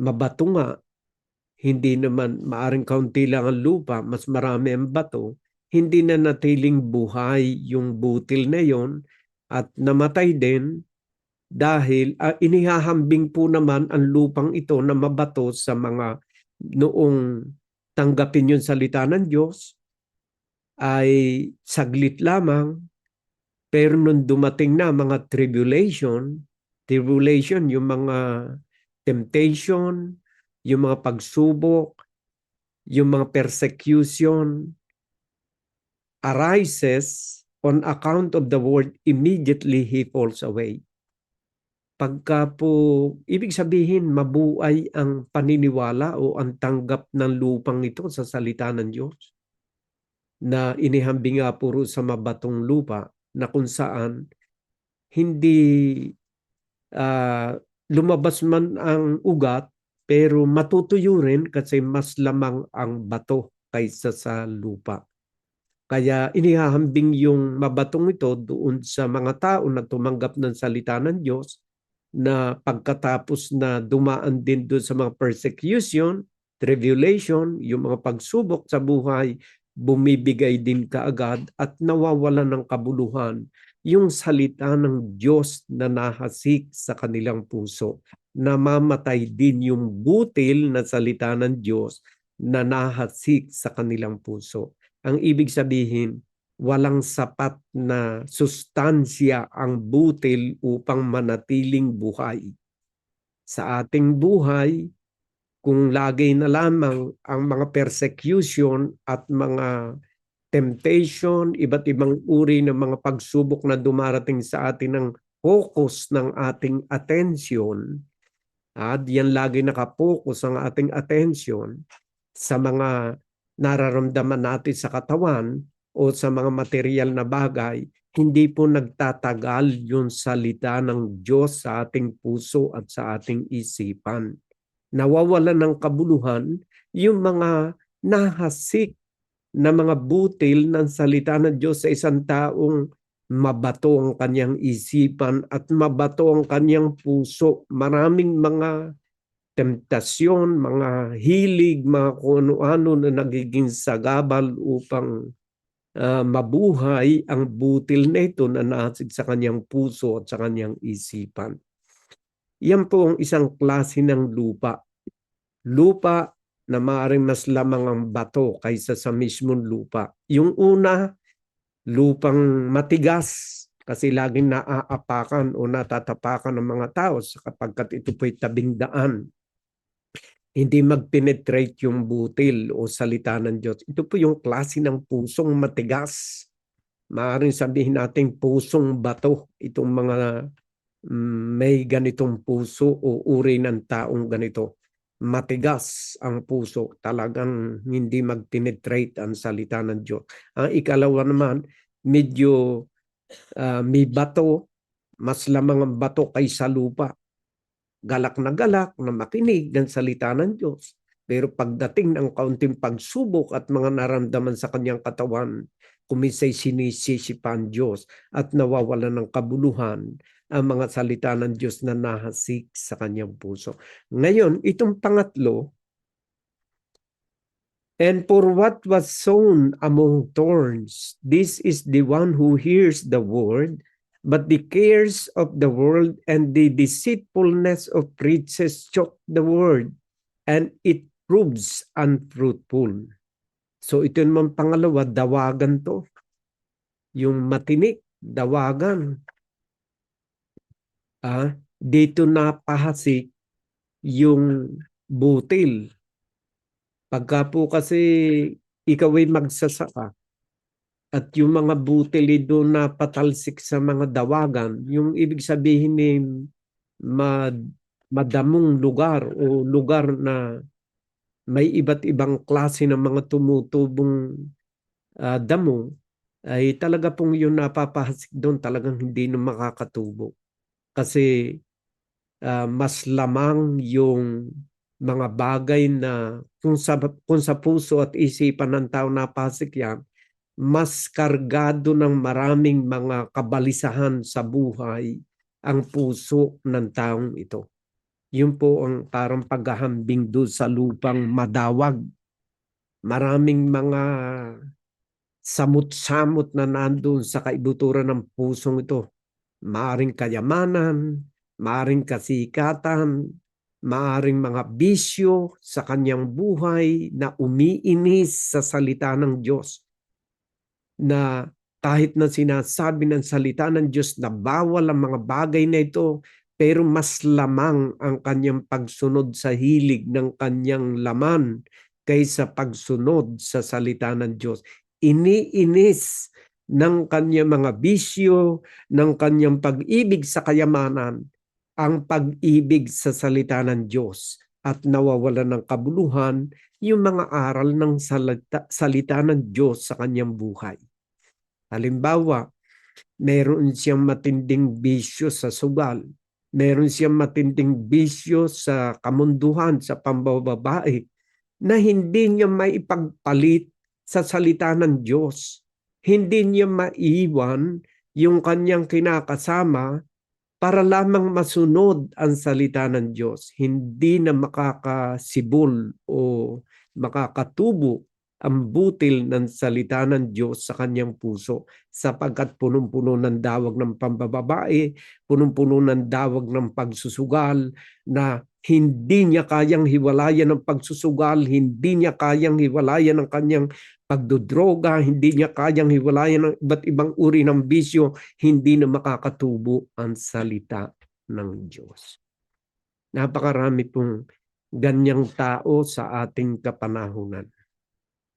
mabato nga, hindi naman maaring kaunti lang ang lupa, mas marami ang bato, hindi na natiling buhay yung butil na yon at namatay din dahil inihahambing po naman ang lupang ito na mabato sa mga noong tanggapin yung salita ng Diyos ay saglit lamang, pero nung dumating na mga tribulation, yung mga temptation, yung mga pagsubok, yung mga persecution arises on account of the word, immediately he falls away. pagka po, ibig sabihin mabuhay ang paniniwala o ang tanggap ng lupang ito sa salita ng Diyos na inihambing nga puro sa mabatong lupa na kung saan hindi lumabas man ang ugat pero matutuyo rin kasi mas lamang ang bato kaysa sa lupa. Kaya inihahambing yung mabatong ito doon sa mga tao na tumanggap ng salita ng Diyos na pagkatapos na dumaan din doon sa mga persecution, tribulation, yung mga pagsubok sa buhay, bumibigay din kaagad at nawawalan ng kabuluhan yung salita ng Diyos na nahasik sa kanilang puso. Namamatay din yung butil na salita ng Diyos na nahasik sa kanilang puso. Ang ibig sabihin, walang sapat na sustansya ang butil upang manatiling buhay. Sa ating buhay, kung lagi na lamang ang mga persecution at mga temptation, iba't ibang uri ng mga pagsubok na dumarating sa atin ng focus ng ating atensyon, at yan lagi nakapokus ang ating atensyon sa mga nararamdaman natin sa katawan o sa mga material na bagay, hindi po nagtatagal yung salita ng Diyos sa ating puso at sa ating isipan. Nawawalan ng kabuluhan yung mga nahasik na mga butil ng salita ng Diyos sa isang taong mabato ang kanyang isipan at mabato ang kanyang puso. Maraming mga temptasyon, mga hilig, mga kung ano-ano na nagiging sagabal upang mabuhay ang butil na ito na nahasik sa kanyang puso at sa kanyang isipan. Yan po ang isang klase ng lupa. Lupa na maaaring mas lamang ang bato kaysa sa mismong lupa. Yung una, lupang matigas kasi laging naaapakan o natatapakan ng mga tao kapagkat ito po'y tabing daan. Hindi mag-penetrate yung butil o salita ng Diyos. Ito po yung klase ng pusong matigas. Maaaring sabihin natin pusong bato. Itong mga may ganitong puso o uri ng taong ganito. Matigas ang puso. Talagang hindi mag-penetrate ang salita ng Diyos. Ang ikalawa naman, medyo may bato. Mas lamang ang bato kaysa lupa. Galak na makinig ng salita ng Diyos. Pero pagdating ng kaunting pagsubok at mga naramdaman sa kanyang katawan, kuminsay sinisisi pa ang Diyos at nawawalan ng kabuluhan ang mga salita ng Diyos na nahasik sa kanyang puso. Ngayon, itong pangatlo, and for what was sown among thorns, this is the one who hears the word, but the cares of the world and the deceitfulness of riches choke the word, and it proves unfruitful. So ito naman pangalawa, dawagan to. Yung matinik, dawagan. Dito napahasik yung butil. Pagka po kasi ikaw ay magsasaka, at yung mga butili doon na patalsik sa mga dawagan, yung ibig sabihin ni madamong lugar o lugar na may iba't ibang klase ng mga tumutubong damo, ay talaga pong yung napapahasik doon talagang hindi na makakatubo. Kasi mas lamang yung mga bagay na kung sa puso at isipan ng tao napahasik yan, mas kargado ng maraming mga kabalisahan sa buhay ang puso ng taong ito. Yun po ang parang paghahambing doon sa lupang madawag. Maraming mga samut-samut na nandun sa kaibuturan ng pusong ito. Maaring kayamanan, maaring kasikatan, maaring mga bisyo sa kanyang buhay na umiinis sa salita ng Diyos. Na kahit na sinasabi ng salita ng Diyos na bawal ang mga bagay na ito, pero mas lamang ang kanyang pagsunod sa hilig ng kanyang laman kaysa pagsunod sa salita ng Diyos. Iniinis ng kanyang mga bisyo, ng kanyang pag-ibig sa kayamanan, ang pag-ibig sa salita ng Diyos at nawawalan ng kabuluhan yung mga aral ng salita ng Diyos sa kanyang buhay. Halimbawa, meron siyang matinding bisyo sa sugal, meron siyang matinding bisyo sa kamunduhan, sa pambababae, na hindi niya maipagpalit sa salita ng Diyos. Hindi niya maiwan yung kanyang kinakasama para lamang masunod ang salita ng Diyos. Hindi na makakasibol o makakatubo ang butil ng salita ng Diyos sa kanyang puso, sapagkat punong-puno ng dawag ng pambababae, punong-puno ng dawag ng pagsusugal, na hindi niya kayang hiwalayan ng pagsusugal, hindi niya kayang hiwalayan ng kanyang pagdodroga, hindi niya kayang hiwalayan ng iba't ibang uri ng bisyo, hindi na makakatubo ang salita ng Diyos. Napakarami pong ganyang tao sa ating kapanahunan.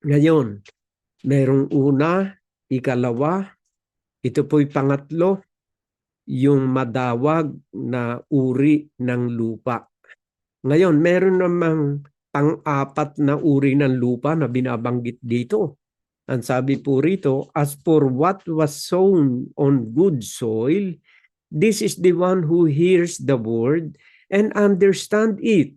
Ngayon, merong una, ikalawa, ito po'y pangatlo, yung madawag na uri ng lupa. Ngayon, meron namang pang-apat na uri ng lupa na binabanggit dito. Ang sabi po rito, as for what was sown on good soil, this is the one who hears the word and understand it.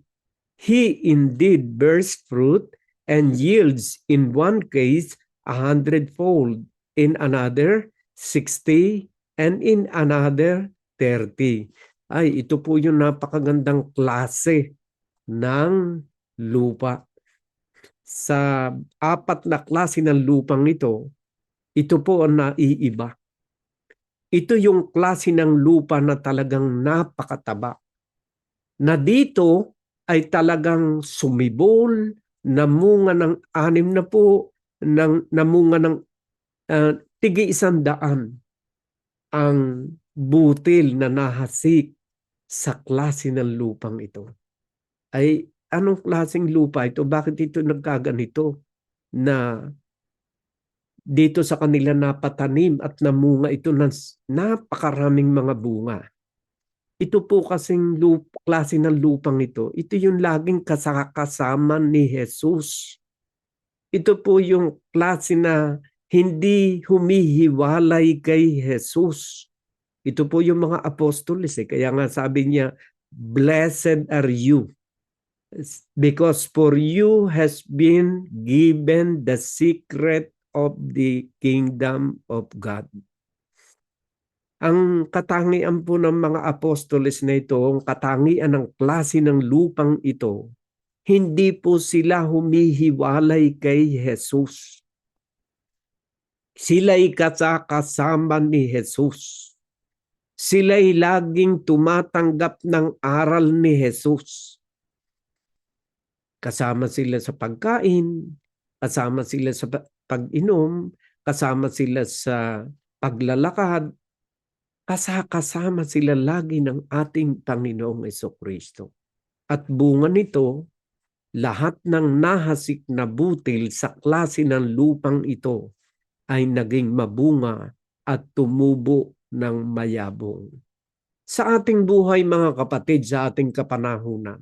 He indeed bears fruit and yields in one case 100-fold, in another 60, and in another 30. Ay, ito po yung napakagandang klase ng lupa. Sa apat na klase ng lupang ito po ang naiiba. Ito yung klase ng lupa na talagang napakataba. Na dito ay talagang sumibol, namunga ng 60, namunga ng tig-100 ang butil na nahasik sa klase ng lupang ito. Ay, anong klaseng lupa ito? Bakit ito nagkaganito na dito sa kanila napatanim at namunga ito ng napakaraming mga bunga? Ito po kasing klase ng lupang ito yung laging kasama ni Jesus. Ito po yung klase na hindi humihiwalay kay Jesus. Ito po yung mga apostoles. Kaya nga sabi niya, blessed are you, because for you has been given the secret of the kingdom of God. Ang katangian po ng mga apostoles na ito, ang katangian ng klase ng lupang ito, hindi po sila humihiwalay kay Jesus. Sila'y kasama ni Jesus. Sila'y laging tumatanggap ng aral ni Jesus. Kasama sila sa pagkain, kasama sila sa pag-inom, kasama sila sa paglalakad, kasama sila lagi ng ating Panginoong Jesucristo. At bunga nito, lahat ng nahasik na butil sa klase ng lupang ito ay naging mabunga at tumubo ng mayabong. Sa ating buhay mga kapatid, sa ating kapanahunan,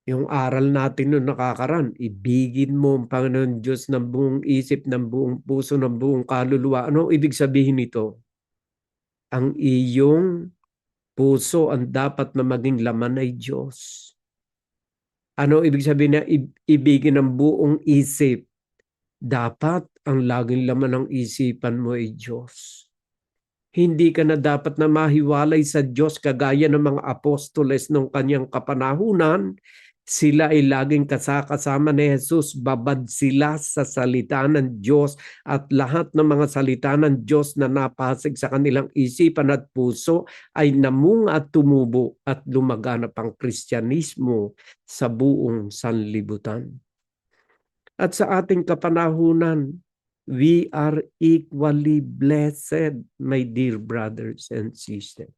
yung aral natin noong nakakaraan, ibigin mo ang Panginoon Diyos ng buong isip, ng buong puso, ng buong kaluluwa. Ano ibig sabihin nito? Ang iyong puso ang dapat na maging laman ay Diyos. Ano ibig sabihin na ibigin ng buong isip? Dapat ang laging laman ng isipan mo ay Diyos. Hindi ka na dapat na mahiwalay sa Diyos kagaya ng mga apostoles nung kanyang kapanahunan. Sila ay laging kasama ni Jesus, babad sila sa salita ng Diyos at lahat ng mga salita ng Diyos na napasig sa kanilang isipan at puso ay namunga at tumubo at lumaganap ang Kristyanismo sa buong sanlibutan. At sa ating kapanahunan, we are equally blessed, my dear brothers and sisters.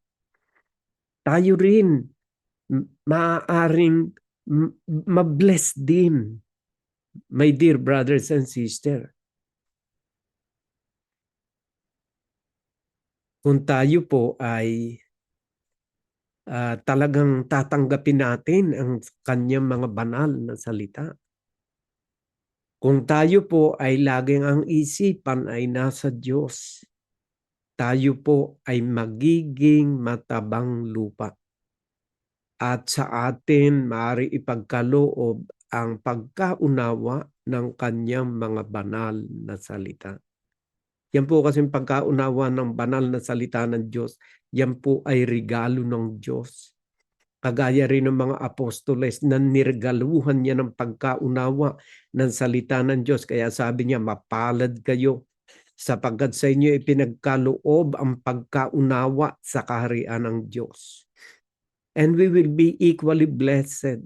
Tayo rin maaaring mabless din, my dear brothers and sisters. kung tayo po ay talagang tatanggapin natin ang kanyang mga banal na salita. Kung tayo po ay laging ang isipan ay nasa Diyos, tayo po ay magiging matabang lupa. At sa atin maaari ipagkaloob ang pagkaunawa ng kanyang mga banal na salita. Yan po kasi pagkaunawa ng banal na salita ng Diyos, yan po ay regalo ng Diyos. Kagaya rin ng mga apostoles na niregaluhan niya ng pagkaunawa ng salita ng Diyos. Kaya sabi niya, mapalad kayo sapagkat sa inyo ipinagkaloob ang pagkaunawa sa kaharian ng Diyos. And we will be equally blessed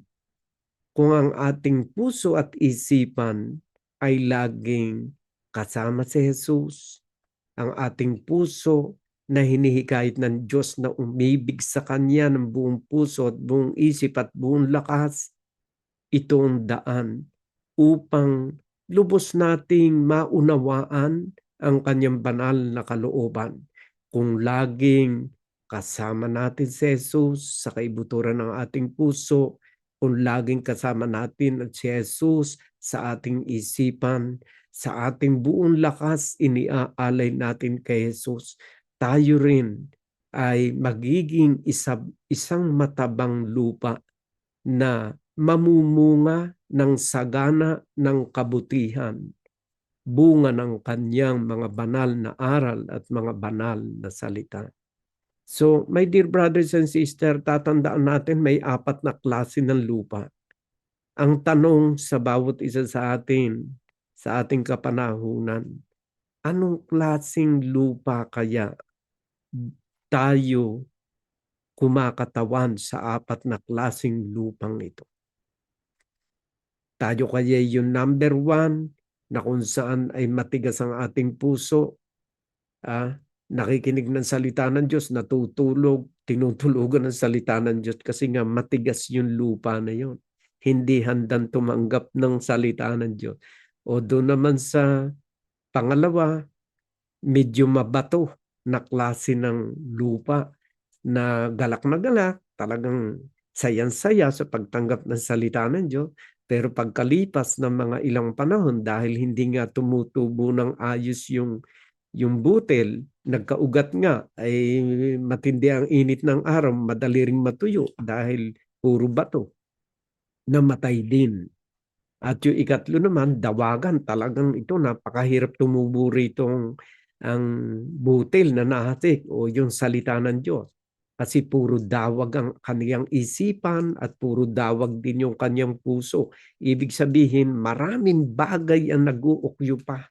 kung ang ating puso at isipan ay laging kasama si Jesus. Ang ating puso na hinihikayat ng Diyos na umibig sa Kanya ng buong puso at buong isip at buong lakas. Ito ang daan upang lubos nating maunawaan ang Kanyang banal na kalooban. Kung laging kasama natin si Jesus sa kaibuturan ng ating puso, kung laging kasama natin at si Jesus sa ating isipan, sa ating buong lakas iniaalay natin kay Jesus, tayo rin ay magiging isang matabang lupa na mamumunga ng sagana ng kabutihan, bunga ng kanyang mga banal na aral at mga banal na salita. So, my dear brothers and sisters, tatandaan natin may 4 na klase ng lupa. Ang tanong sa bawat isa sa atin, sa ating kapanahunan, anong klaseng lupa kaya tayo kumakatawan sa 4 na klaseng lupang ito? Tayo kaya yung number 1 na kung saan ay matigas ang ating puso, nakikinig ng salita ng Diyos, natutulog, tinutulugan ng salita ng Diyos kasi nga matigas yung lupa na yun. Hindi handang tumanggap ng salita ng Diyos. O doon naman sa pangalawa, medyo mabato na klase ng lupa na galak, talagang sayang-saya sa pagtanggap ng salita ng Diyos. Pero pagkalipas ng mga ilang panahon, dahil hindi nga tumutubo ng ayos yung butil, nagkaugat nga, ay matindi ang init ng araw, madali ring matuyo dahil puro bato, namatay din. At yung ikatlo naman, dawagan, talagang ito napakahirap tumubo rito ang butil na nahatik o yung salita ng Diyos. Kasi puro dawag ang kaniyang isipan at puro dawag din yung kanyang puso. Ibig sabihin, maraming bagay ang nag-occupy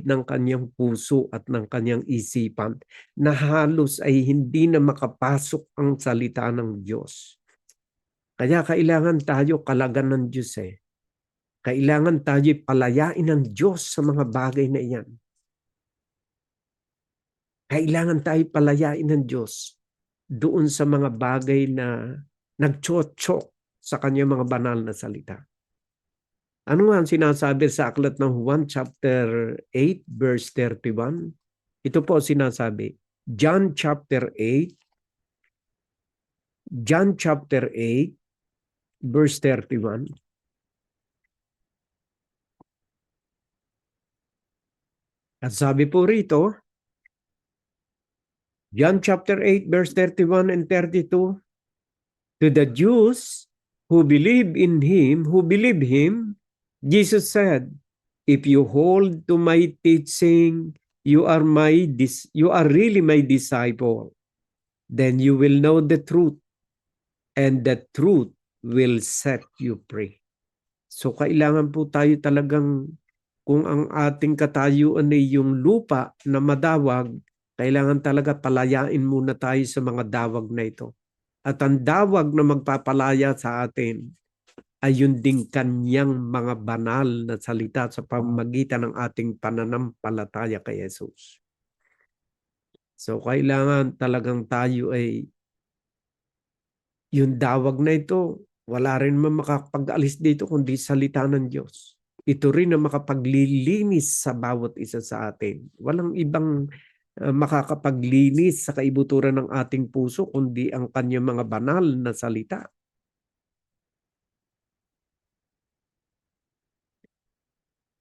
ng kanyang puso at ng kanyang isipan na halos ay hindi na makapasok ang salita ng Diyos. Kaya kailangan tayo kalagan ng Diyos Kailangan tayo palayain ng Diyos sa mga bagay na iyan. Kailangan tayo palayain ng Diyos doon sa mga bagay na nagtsotsok sa kanyang mga banal na salita. Ano nga ang sinasabi sa aklat ng Juan chapter 8 verse 31? Ito po sinasabi. John chapter 8 verse 31. At sabi po rito, John chapter 8 verse 31 and 32, to the Jews who believe him, Jesus said, if you hold to my teaching, you are really my disciple. Then you will know the truth, and the truth will set you free. So kailangan po tayo talagang, kung ang ating katayuan ay yung lupa na madawag, kailangan talaga palayain muna tayo sa mga dawag na ito. At ang dawag na magpapalaya sa atin ay yun ding kanyang mga banal na salita sa pamamagitan ng ating pananampalataya kay Jesus. So kailangan talagang tayo ay yung dawag na ito, wala rin naman makapag-alis dito kundi salita ng Diyos. Ito rin na makapaglilinis sa bawat isa sa atin. Walang ibang makakapaglinis sa kaibuturan ng ating puso kundi ang kanyang mga banal na salita.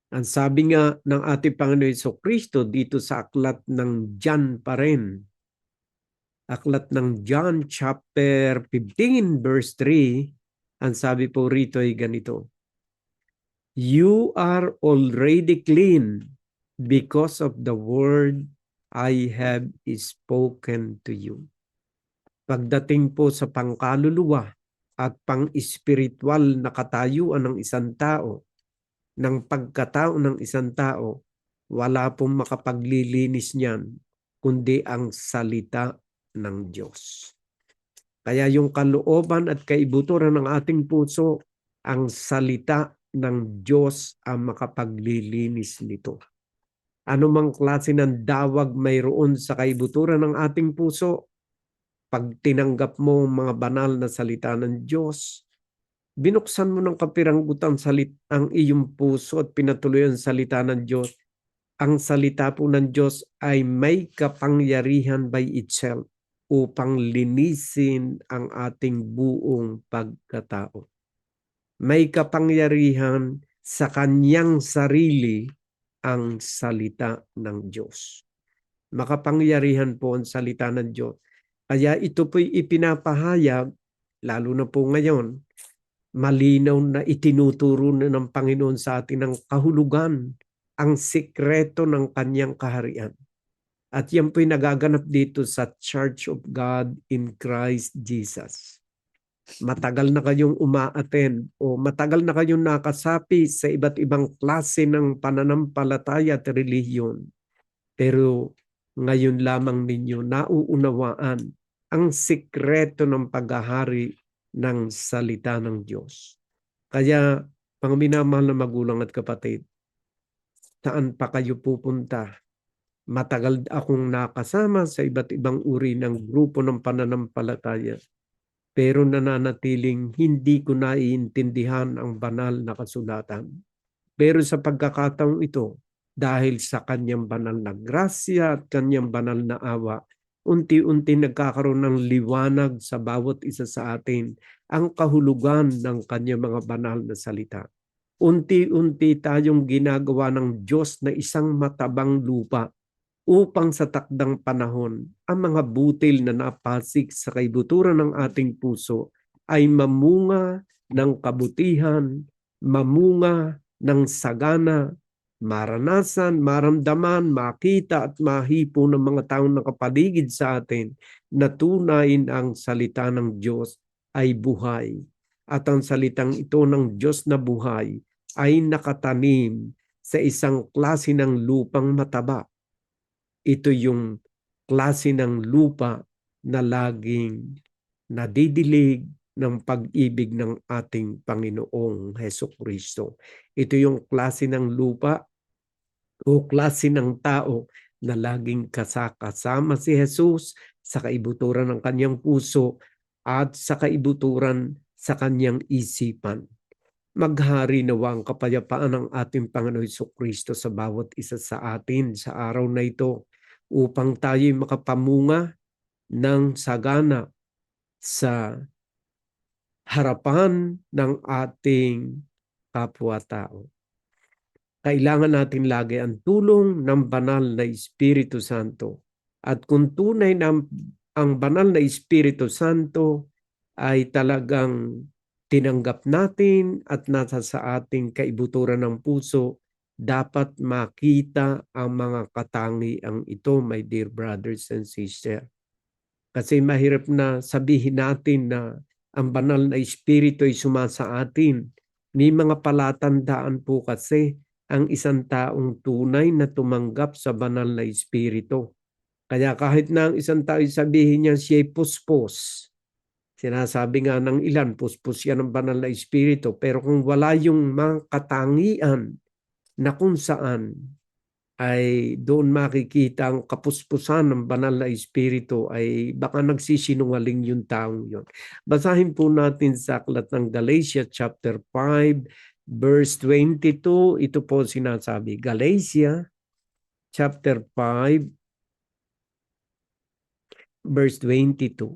Ang sabi nga ng ating Panginoon Jesucristo dito sa aklat ng John pa rin. Aklat ng John chapter 15 verse 3, ang sabi po rito ay ganito. You are already clean because of the word I have spoken to you. Pagdating po sa pangkaluluwa at pang-espiritual na katayuan ng isang tao, ng pagkatao ng isang tao, wala pong makapaglilinis niyan, kundi ang salita ng Diyos. Kaya yung kalooban at kaibuturan ng ating puso, ang salita ng Diyos ang makapaglilinis nito. Ano mang klase ng dawag mayroon sa kaibuturan ng ating puso, pag tinanggap mo ang mga banal na salita ng Diyos, binuksan mo ng kapiranggutan ang iyong puso at pinatuloy ang salita ng Diyos. Ang salita po ng Diyos ay may kapangyarihan by itself upang linisin ang ating buong pagkatao. May kapangyarihan sa kanyang sarili ang salita ng Diyos. Makapangyarihan po ang salita ng Diyos. Kaya ito po'y ipinapahayag, lalo na po ngayon, malinaw na itinuturo na ng Panginoon sa atin ang kahulugan, ang sikreto ng kanyang kaharian. At yan po'y nagaganap dito sa Church of God in Christ Jesus. Matagal na kayong umaattend o matagal na kayong nakasapi sa iba't ibang klase ng pananampalataya at relihiyon. Pero ngayon lamang ninyo nauunawaan ang sikreto ng paghahari ng salita ng Diyos. Kaya, mga minamahal na magulang at kapatid, saan pa kayo pupunta? Matagal akong nakasama sa iba't ibang uri ng grupo ng pananampalataya, pero nananatiling hindi ko naiintindihan ang banal na kasulatan. Pero sa pagkakataong ito, dahil sa kanyang banal na grasya at kanyang banal na awa, unti-unti nagkakaroon ng liwanag sa bawat isa sa atin ang kahulugan ng kanyang mga banal na salita. Unti-unti tayong ginagawa ng Diyos na isang matabang lupa upang sa takdang panahon ang mga butil na napasik sa kaibuturan ng ating puso ay mamunga ng kabutihan, mamunga ng sagana, maranasan, maramdaman, makita at mahipo ng mga taong nakapaligid sa atin na tunay ang salita ng Diyos ay buhay. At ang salitang ito ng Diyos na buhay ay nakatanim sa isang klase ng lupang mataba. Ito yung klase ng lupa na laging nadidilig ng pag-ibig ng ating Panginoong Hesukristo. Ito yung klase ng lupa o klase ng tao na laging kasama si Jesus sa kaibuturan ng kanyang puso at sa kaibuturan sa kanyang isipan. Maghari nawa ang kapayapaan ng ating Panginoon Hesukristo sa bawat isa sa atin sa araw na ito upang tayo'y makapamunga ng sagana sa harapan ng ating kapwa-tao. Kailangan natin lagi ang tulong ng banal na Espiritu Santo. At kung tunay na ang banal na Espiritu Santo ay talagang tinanggap natin at nasa sa ating kaibuturan ng puso, dapat makita ang mga katangiang ito, my dear brothers and sisters. Kasi mahirap na sabihin natin na ang banal na Espiritu ay sumasa atin. May mga palatandaan po kasi ang isang taong tunay na tumanggap sa banal na Espiritu. Kaya kahit na ang isang tao sabihin niya siya'y puspos, sinasabi nga ng ilan, puspos yan ng banal na Espiritu. Pero kung wala yung mga katangian na kung saan ay doon makikita ang kapuspusan ng banal na Espiritu, ay baka nagsisinungaling yung taong yon. Basahin po natin sa aklat ng Galatia chapter 5 verse 22. Ito po sinasabi, Galatia chapter 5 verse 22.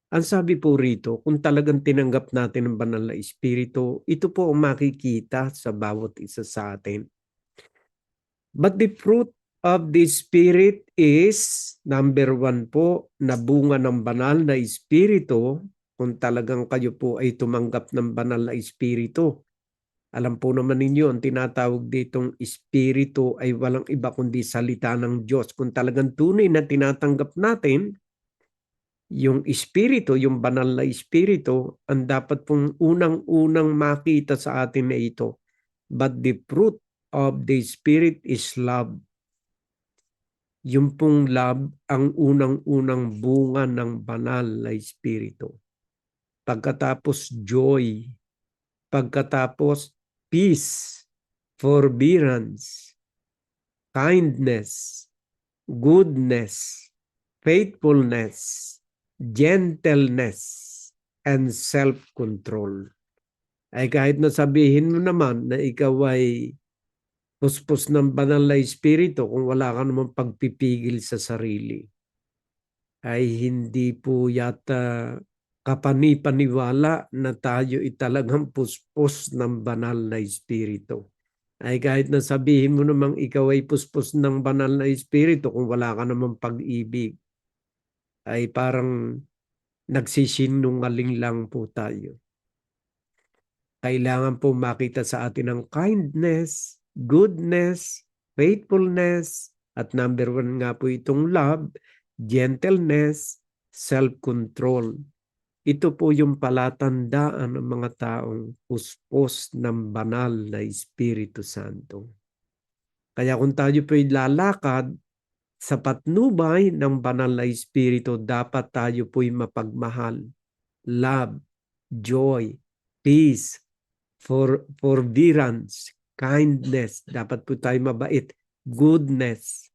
Ang sabi po rito, kung talagang tinanggap natin ang banal na Espiritu, ito po ang makikita sa bawat isa sa atin. But the fruit of the Spirit is, number 1 po, na bunga ng banal na Espiritu, kung talagang kayo po ay tumanggap ng banal na Espiritu. Alam po naman ninyo, ang tinatawag ditong Espiritu ay walang iba kundi salita ng Diyos. Kung talagang tunay na tinatanggap natin, yung Espiritu, yung banal na Espiritu, ang dapat pong unang-unang makita sa atin na ito. But the fruit of the Spirit is love. Yung pong love ang unang-unang bunga ng banal na Espiritu. Pagkatapos joy, pagkatapos peace, forbearance, kindness, goodness, faithfulness, gentleness, and self-control. Ay kahit na sabihin mo naman na ikaw ay puspos ng banal na Espiritu, kung wala ka namang pagpipigil sa sarili, ay hindi po yata kapani-paniwala na tayo talagang puspos ng banal na Espiritu. Ay kahit na sabihin mo namang ikaw ay puspos ng banal na Espiritu, kung wala ka namang pag-ibig, ay parang nagsisinungaling lang po tayo. Kailangan po makita sa atin ang kindness, goodness, faithfulness, at number 1 nga po itong love, gentleness, self-control. Ito po yung palatandaan ng mga taong puspos ng banal na Espiritu Santo. Kaya kung tayo po'y lalakad sa patnubay ng banal na Espiritu, dapat tayo po'y mapagmahal, love, joy, peace, forbearance, kindness, dapat po tayo mabait, goodness,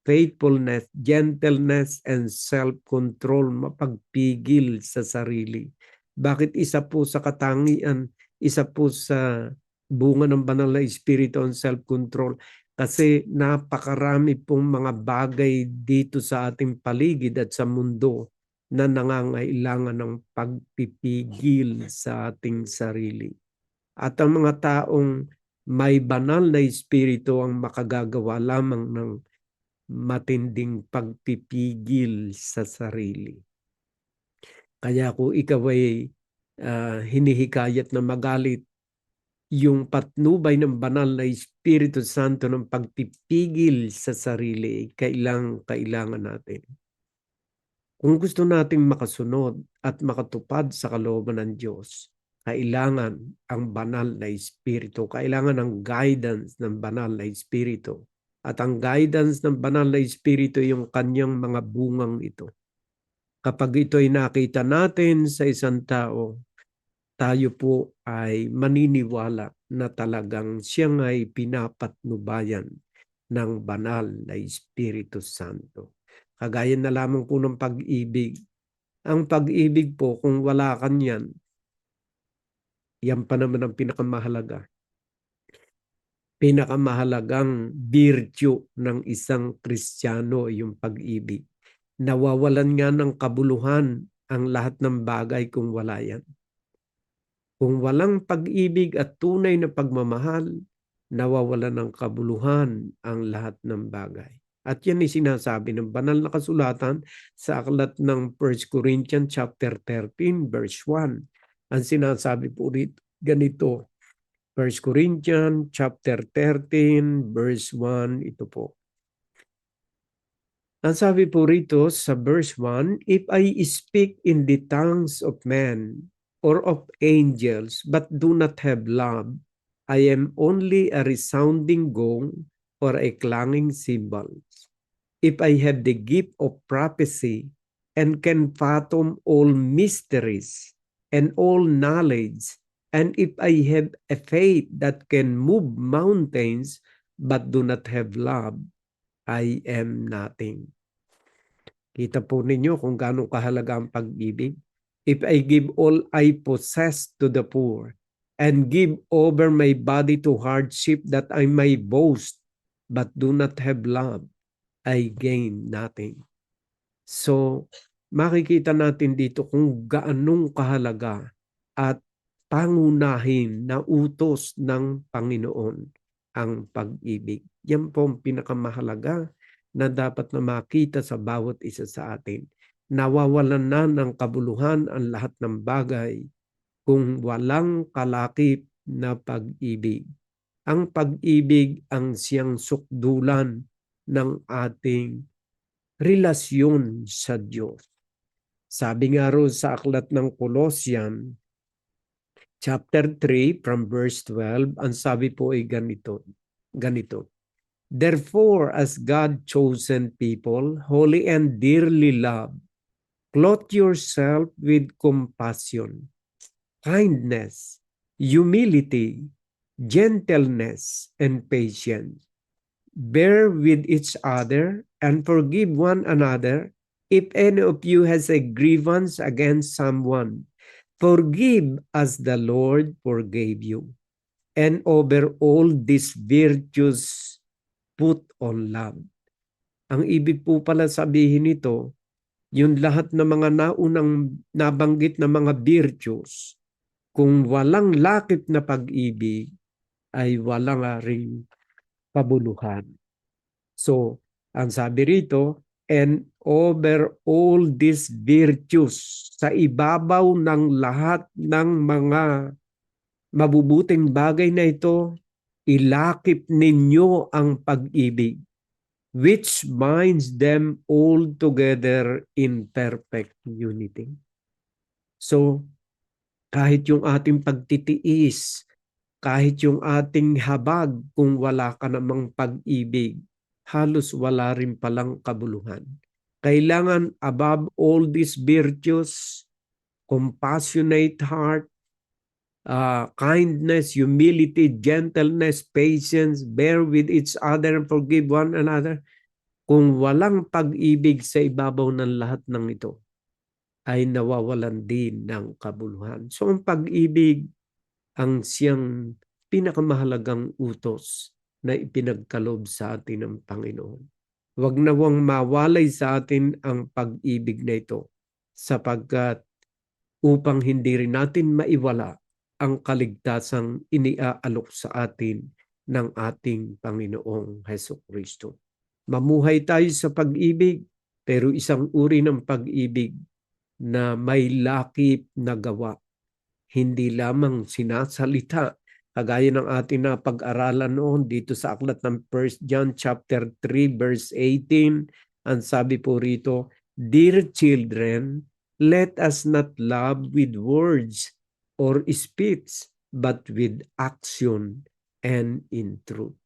faithfulness, gentleness, and self-control, mapagpigil sa sarili. Bakit isa po sa katangian, isa po sa bunga ng banal na Espiritu ang self-control? Kasi napakarami pong mga bagay dito sa ating paligid at sa mundo na nangangailangan ng pagpipigil sa ating sarili. At ang mga taong may banal na Espiritu ang makagagawa lamang ng matinding pagpipigil sa sarili. Kaya kung ikaw ay hinihikayat na magalit, yung patnubay ng banal na Espiritu Santo ng pagpipigil sa sarili, kailangan natin. Kung gusto nating makasunod at makatupad sa kalooban ng Diyos, kailangan ang banal na Espiritu, kailangan ang guidance ng banal na Espiritu. At ang guidance ng banal na Espiritu yung kanyang mga bungang ito. Kapag ito'y nakita natin sa isang tao, tayo po ay maniniwala na talagang siyang ay pinapatnubayan ng banal na Espiritu Santo. Kagaya na lamang po ng pag-ibig. Ang pag-ibig po, kung wala kanyan, yan pa naman ang pinakamahalaga. Pinakamahalagang virtue ng isang Kristiyano yung pag-ibig. Nawawalan nga ng kabuluhan ang lahat ng bagay kung wala yan. Kung walang pag-ibig at tunay na pagmamahal, nawawalan ng kabuluhan ang lahat ng bagay. At yan ay sinasabi ng banal na kasulatan sa aklat ng 1 Corinthians chapter 13 verse 1. Ang sinasabi po rito ganito, 1 Corinthians chapter 13 verse 1, ito po. Ang sabi po rito sa verse 1, if I speak in the tongues of men or of angels but do not have love, I am only a resounding gong or a clanging cymbal. If I have the gift of prophecy and can fathom all mysteries and all knowledge, and if I have a faith that can move mountains but do not have love, I am nothing. Kita po ninyo kung gaano kahalaga ang pag-ibig. If I give all I possess to the poor and give over my body to hardship that I may boast but do not have love, I gain nothing. So, makikita natin dito kung gaanong kahalaga at pangunahin na utos ng Panginoon ang pag-ibig. Yan po ang pinakamahalaga na dapat na makita sa bawat isa sa atin. Nawawalan na ng kabuluhan ang lahat ng bagay kung walang kalakip na pag-ibig. Ang pag-ibig ang siyang sukdulan ng ating relasyon sa Diyos. Sabi nga ro sa aklat ng Colossian, chapter 3 from verse 12, ang sabi po ay ganito. Therefore, as God-chosen people, holy and dearly loved, clothe yourself with compassion, kindness, humility, gentleness, and patience. Bear with each other and forgive one another if any of you has a grievance against someone. Forgive as the Lord forgave you. And over all these virtues, put on love. Ang ibig po pala sabihin nito, yung lahat ng mga naunang nabanggit na mga virtues, kung walang lakip na pag-ibig, ay walang ring kabuluhan. So, ang sabi rito, and over all these virtues, sa ibabaw ng lahat ng mga mabubuting bagay na ito, ilakip ninyo ang pag-ibig, which binds them all together in perfect unity. So, kahit yung ating pagtitiis, kahit yung ating habag, kung wala ka namang pag-ibig, halos wala rin palang kabuluhan. Kailangan above all these virtues, compassionate heart, kindness, humility, gentleness, patience, bear with each other and forgive one another. Kung walang pag-ibig sa ibabaw ng lahat ng ito, ay nawawalan din ng kabuluhan. So ang pag-ibig ang siyang pinakamahalagang utos na ipinagkaloob sa atin ng Panginoon. Huwag nawang mawalay sa atin ang pag-ibig na ito, sapagkat upang hindi rin natin maiwala ang kaligtasang iniaalok sa atin ng ating Panginoong Hesukristo. Mamuhay tayo sa pag-ibig, pero isang uri ng pag-ibig na may lakip na gawa. Hindi lamang sinasalita, kagaya ng ating napag-aralan noon dito sa aklat ng 1 John chapter 3 verse 18, ang sabi po rito, Dear children, let us not love with words or speech, but with action and in truth.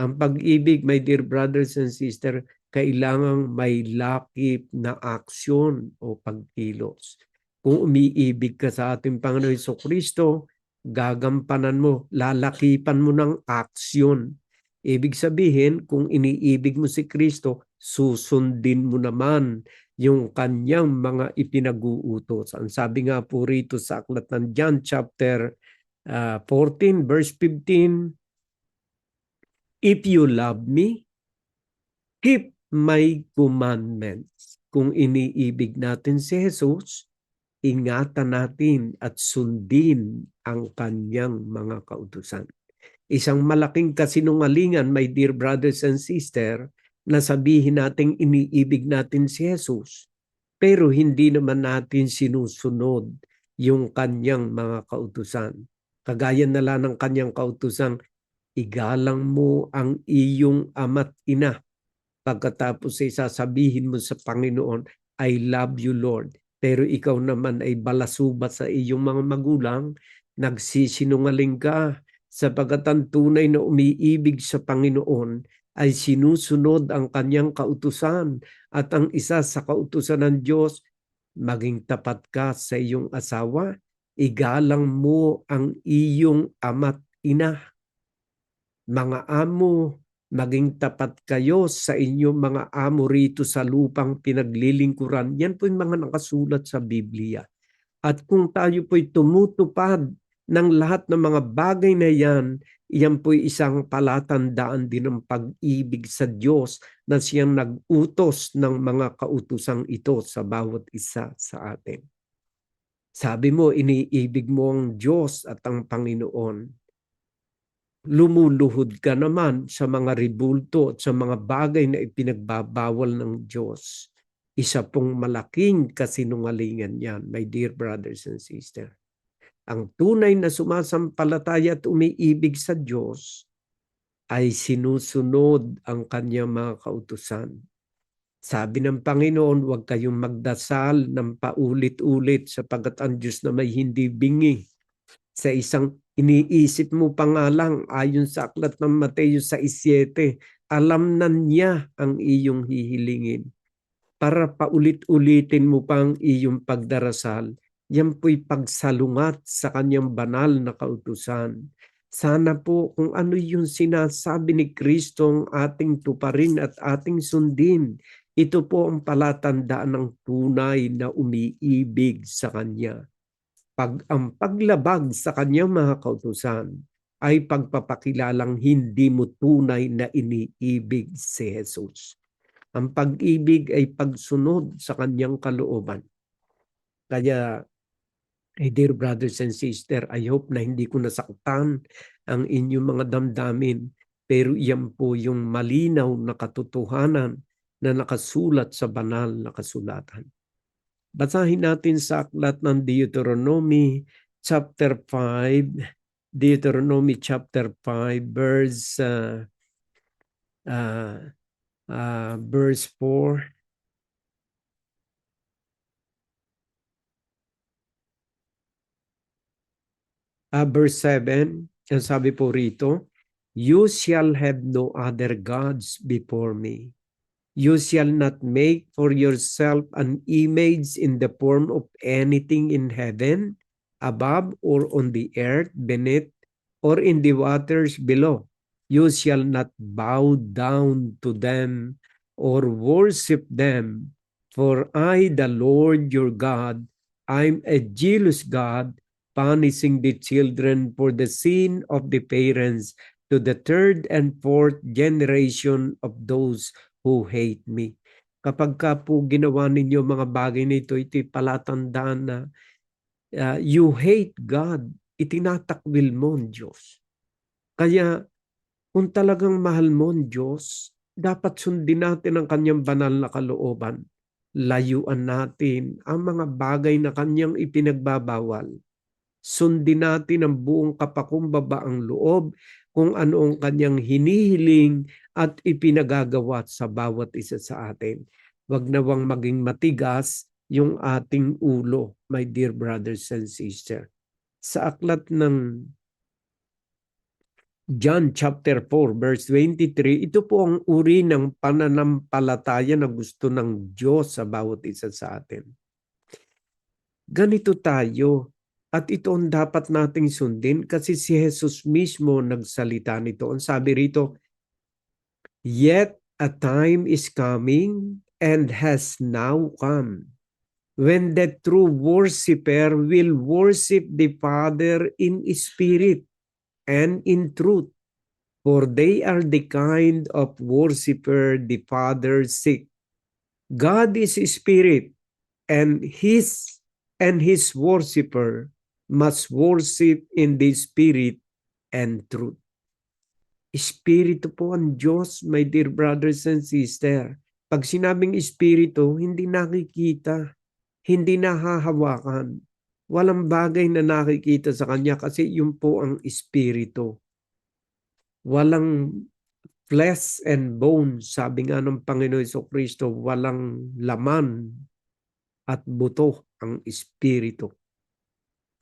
Ang pag-ibig, my dear brothers and sisters, kailangang may lakip na aksyon o pagkilos. Kung umiibig ka sa ating Panginoon Jesucristo, gagampanan mo, lalakipan mo ng aksyon. Ibig sabihin, kung iniibig mo si Kristo, susundin mo naman yung kanyang mga ipinag-uutos. Ang sabi nga po rito sa aklat ng John chapter 14 verse 15, If you love me, keep my commandments. Kung iniibig natin si Jesus, ingatan natin at sundin ang kanyang mga kautusan. Isang malaking kasinungalingan, my dear brothers and sisters, na sabihin natin iniibig natin si Jesus, pero hindi naman natin sinusunod yung kanyang mga kautusan. Kagaya na lang ng kanyang kautusan, igalang mo ang iyong ama't ina. Pagkatapos ay sasabihin mo sa Panginoon, I love you Lord. Pero ikaw naman ay balasubat sa iyong mga magulang, nagsisinungaling ka, sapagkat ang tunay na umiibig sa Panginoon ay sinusunod ang kanyang kautusan. At ang isa sa kautusan ng Diyos, maging tapat ka sa iyong asawa, igalang mo ang iyong ama't ina. Mga amo, maging tapat kayo sa inyong mga amo rito sa lupang pinaglilingkuran. Yan po yung mga nakasulat sa Biblia. At kung tayo po'y tumutupad ng lahat ng mga bagay na yan, iyan po'y isang palatandaan din ng pag-ibig sa Diyos na siyang nag-utos ng mga kautosang ito sa bawat isa sa atin. Sabi mo, iniibig mo ang Diyos at ang Panginoon. Lumuluhod ka naman sa mga ribulto at sa mga bagay na ipinagbabawal ng Diyos. Isa pong malaking kasinungalingan yan, my dear brothers and sisters. Ang tunay na sumasampalataya at umiibig sa Diyos ay sinusunod ang kanyang mga kautusan. Sabi ng Panginoon, huwag kayong magdasal ng paulit-ulit sapagkat ang Diyos na may hindi bingi. Sa isang iniisip mo pa nga lang, ayon sa aklat ng Mateo 6:7, alam na niya ang iyong hihilingin. Para paulit-ulitin mo pa ang iyong pagdarasal, yan po'y pagsalungat sa kanyang banal na kautusan. Sana po kung ano yung sinasabi ni Kristo ang ating tuparin at ating sundin. Ito po ang palatandaan ng tunay na umiibig sa Kanya. Ang paglabag sa Kanyang mga kautusan ay pagpapakilalang hindi mo tunay na iniibig si Jesus. Ang pag-ibig ay pagsunod sa Kanyang kalooban. Kaya, dear brothers and sisters, I hope na hindi ko nasaktan ang inyong mga damdamin, pero iyan po yung malinaw na katotohanan na nakasulat sa banal na kasulatan. Basahin natin sa aklat ng Deuteronomy chapter 5, Deuteronomy chapter 5 verse 4. Verse 7, ang sabi po rito, you shall have no other gods before me. You shall not make for yourself an image in the form of anything in heaven, above or on the earth beneath, or in the waters below. You shall not bow down to them or worship them, for I, the Lord your God, I'm a jealous God, punishing the children for the sin of the parents to the third and fourth generation of those who hate me. Kapag ka po ginawa ninyo mga bagay na ito'y palatandaan na you hate God, itinatakwil mo ang Diyos. Kaya kung talagang mahal mo ang Diyos, dapat sundin natin ang kanyang banal na kalooban. Layuan natin ang mga bagay na kanyang ipinagbabawal. Sundin natin ang buong kapakumbaba ang loob kung ano ang kanyang hinihiling at ipinagagawa sa bawat isa sa atin. Wag nawang maging matigas yung ating ulo, my dear brothers and sisters. Sa aklat ng John chapter 4 verse 23, ito po ang uri ng pananampalataya na gusto ng Diyos sa bawat isa sa atin. Ganito tayo. At ito ang dapat nating sundin kasi si Jesus mismo nagsalita nito. Ang sabi rito, yet a time is coming and has now come when the true worshiper will worship the Father in spirit and in truth. For they are the kind of worshiper the Father seeks. God is spirit, and his worshiper must worship in the spirit and truth. Espiritu po ang Diyos, my dear brothers and sisters. Pag sinabing espiritu, hindi nakikita, hindi nahahawakan. Walang bagay na nakikita sa Kanya kasi yun po ang espiritu. Walang flesh and bone, sabi nga ng Panginoon Jesucristo, walang laman at buto ang espiritu.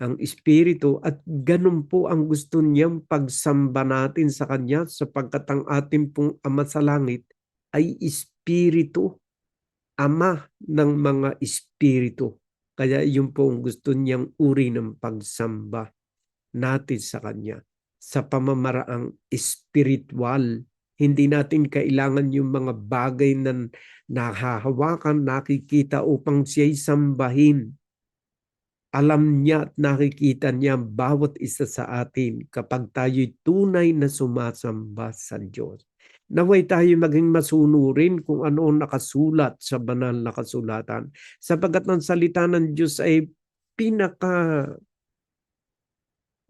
Ang espiritu at ganun po ang gusto niyang pagsamba natin sa Kanya sapagkat ang ating pong Ama sa Langit ay espiritu, Ama ng mga espiritu. Kaya yun po ang gusto niyang uri ng pagsamba natin sa Kanya. Sa pamamaraang espiritual, hindi natin kailangan yung mga bagay na nahahawakan, nakikita upang siya'y sambahin. Alam niya at nakikita niya ang bawat isa sa atin kapag tayo'y tunay na sumasamba sa Diyos. Naway tayo maging masunurin kung ano ang nakasulat sa banal na kasulatan. Sapagkat ang salita ng Diyos ay pinaka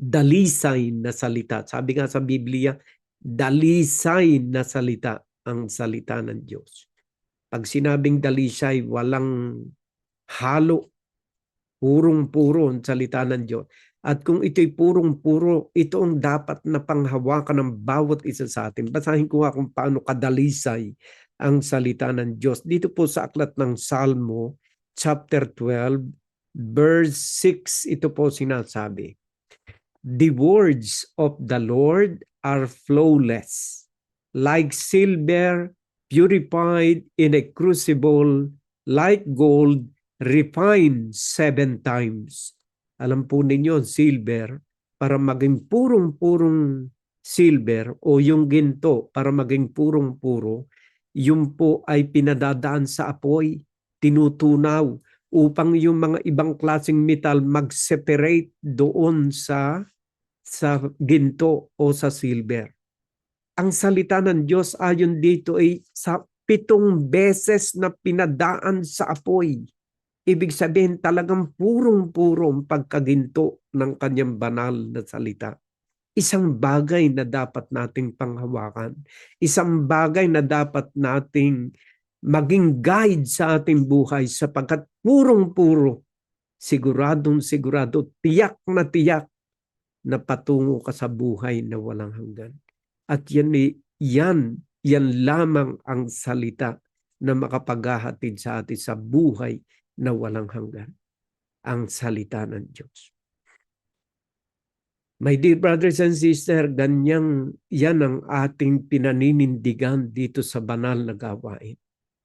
dalisay na salita. Sabi nga sa Biblia, dalisay na salita ang salita ng Diyos. Pag sinabing dalisay, walang halo, purong-puro ang salita ng Diyos. At kung ito'y purong-puro, ito ang dapat na panghawakan ng bawat isa sa atin. Basahin ko nga kung paano kadalisay ang salita ng Diyos. Dito po sa aklat ng Salmo, chapter 12, verse 6, ito po sinasabi. The words of the Lord are flawless, like silver purified in a crucible, like gold refined 7 times. Alam po ninyo, silver, para maging purong-purong silver o yung ginto para maging purong-puro, yun po ay pinadadaan sa apoy, tinutunaw, upang yung mga ibang klaseng metal mag-separate doon sa ginto o sa silver. Ang salita ng Diyos ayon dito ay sa 7 beses na pinadaan sa apoy. Ibig sabihin talagang purong-purong pagkaginto ng kanyang banal na salita. Isang bagay na dapat nating panghawakan. Isang bagay na dapat nating maging guide sa ating buhay sapagkat purong-puro, siguradong-sigurado, tiyak na patungo ka sa buhay na walang hanggan. At yan lamang ang salita na makapaghahatid sa atin sa buhay na walang hanggan. Ang salita ng Diyos. My dear brothers and sisters, yan ang ating pinaninindigan dito sa banal na gawain.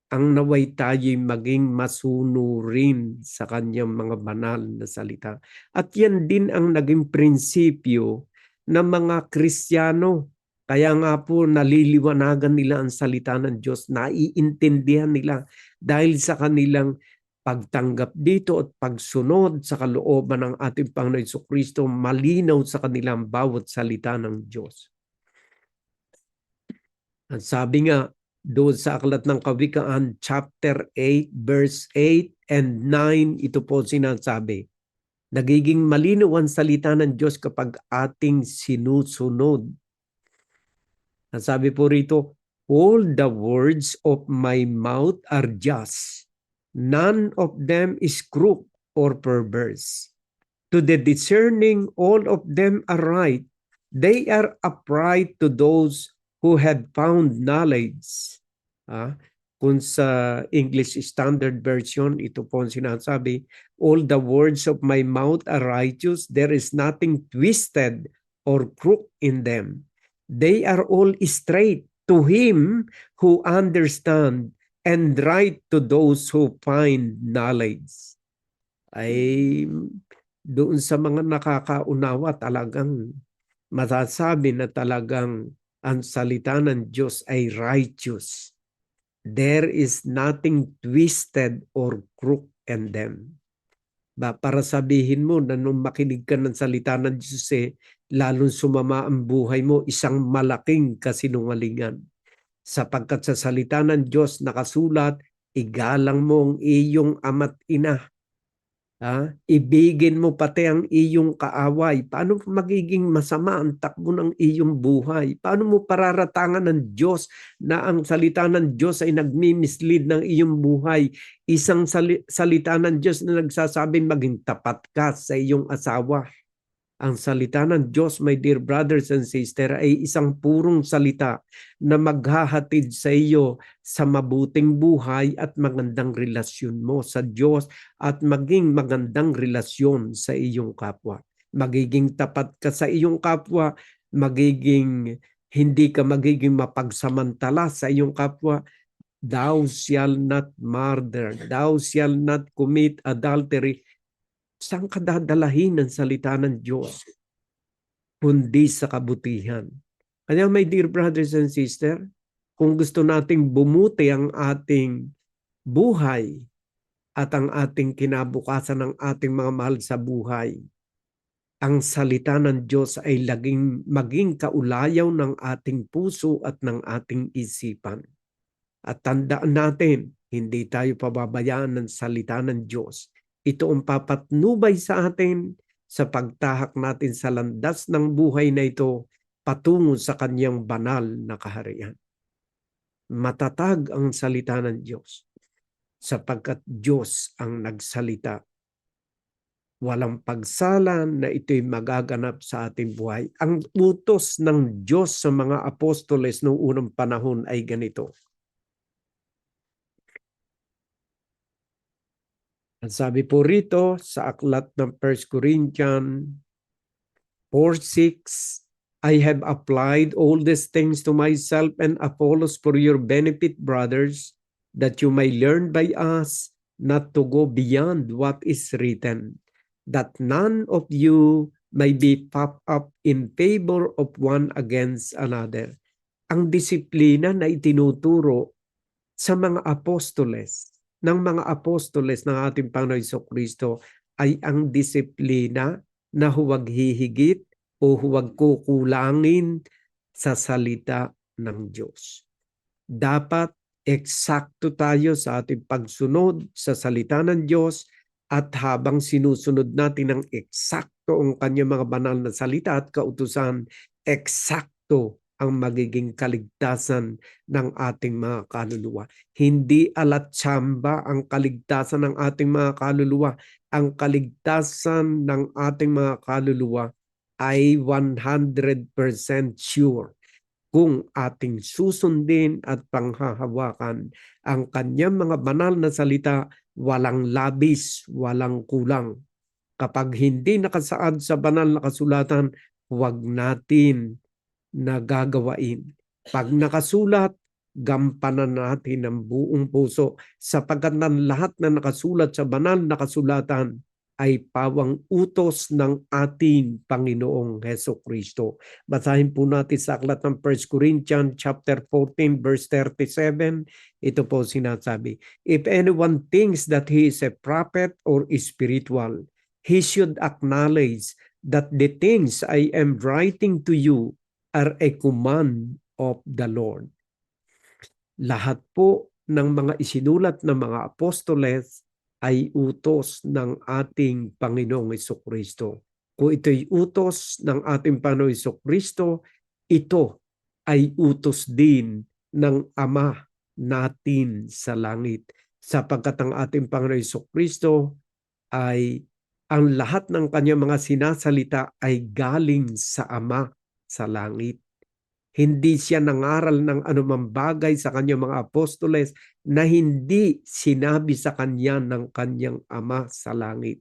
Ang naway tayo'y maging masunurin sa kanyang mga banal na salita. At yan din ang naging prinsipyo ng mga Kristiyano. Kaya nga po naliliwanagan nila ang salita ng Diyos, naiintindihan nila dahil sa kanilang pagtanggap dito at pagsunod sa kalooban ng ating Panginoon Jesucristo, malinaw sa kanilang bawat salita ng Diyos. At sabi nga, doon sa aklat ng Kawikaan, chapter 8, verse 8 and 9, ito po sinasabi, nagiging malinaw ang salita ng Diyos kapag ating sinusunod. At sabi po rito, all the words of my mouth are just. None of them is crooked or perverse. To the discerning, all of them are right. They are upright to those who have found knowledge. Kung sa English Standard Version, ito po ang sinasabi, all the words of my mouth are righteous. There is nothing twisted or crooked in them. They are all straight to him who understand and right to those who find knowledge. Ay doon sa mga nakakaunawa talagang masasabi na talagang ang salita ng Diyos ay righteous. There is nothing twisted or crooked in them. Para sabihin mo na nung makinig ka ng salita ng Diyos lalong sumama ang buhay mo, isang malaking kasinungalingan. Sapagkat sa salita ng Diyos nakasulat, igalang mo ang iyong ama't ina. Ibigin mo pati ang iyong kaaway. Paano magiging masama ang takbo ng iyong buhay? Paano mo pararatangan ng Diyos na ang salita ng Diyos ay nagmi-mislead ng iyong buhay? Isang salita ng Diyos na nagsasabing maging tapat ka sa iyong asawa. Ang salita ng Diyos, my dear brothers and sisters, ay isang purong salita na maghahatid sa iyo sa mabuting buhay at magandang relasyon mo sa Diyos at maging magandang relasyon sa iyong kapwa. Magiging tapat ka sa iyong kapwa, hindi ka magiging mapagsamantala sa iyong kapwa. Thou shall not murder, thou shall not commit adultery. Saan ka dadalahin ang salita ng Diyos? Kundi sa kabutihan. Kaya my dear brothers and sisters, kung gusto nating bumuti ang ating buhay, at ang ating kinabukasan ng ating mga mahal sa buhay. Ang salita ng Diyos ay maging kaulayaw ng ating puso at ng ating isipan. At tandaan natin, hindi tayo pababayaan ng salita ng Diyos. Ito ang papatnubay sa atin sa pagtahak natin sa landas ng buhay na ito patungo sa kanyang banal na kaharian. Matatag ang salita ng Diyos sapagkat Diyos ang nagsalita. Walang pagsala na ito'y magaganap sa ating buhay. Ang utos ng Diyos sa mga apostoles noong unang panahon ay ganito. Ang sabi po rito sa aklat ng 1 Corinthians 4:6, I have applied all these things to myself and Apollos for your benefit, brothers, that you may learn by us not to go beyond what is written, that none of you may be puffed up in favor of one against another. Ang disiplina na itinuturo sa mga apostoles, ng ating Panginoon Jesucristo ay ang disiplina na huwag hihigit o huwag kukulangin sa salita ng Diyos. Dapat eksakto tayo sa ating pagsunod sa salita ng Diyos at habang sinusunod natin ng eksakto ang kanyang mga banal na salita at kautusan, eksakto ang magiging kaligtasan ng ating mga kaluluwa. Hindi alatsamba ang kaligtasan ng ating mga kaluluwa. Ang kaligtasan ng ating mga kaluluwa ay 100% sure kung ating susundin at panghahawakan ang kanyang mga banal na salita, walang labis, walang kulang. Kapag hindi nakasaad sa banal na kasulatan, huwag natin na gagawain. Pag nakasulat, gampanan natin ang buong puso sapagkat ng lahat na nakasulat sa banal na kasulatan ay pawang utos ng ating Panginoong Hesukristo. Basahin po natin sa aklat ng 1 Corinthians chapter 14 verse 37. Ito po sinasabi, if anyone thinks that he is a prophet or spiritual, he should acknowledge that the things I am writing to you are a command of the Lord. Lahat po ng mga isinulat ng mga apostoles ay utos ng ating Panginoong Jesucristo. Kung ito'y utos ng ating Panginoong Jesucristo, ito ay utos din ng Ama natin sa langit. Sapagkat ang ating Panginoong Jesucristo ay ang lahat ng kanyang mga sinasalita ay galing sa Ama sa langit. Hindi siya nangaral ng anumang bagay sa kanyang mga apostoles na hindi sinabi sa kanya ng kanyang Ama sa langit.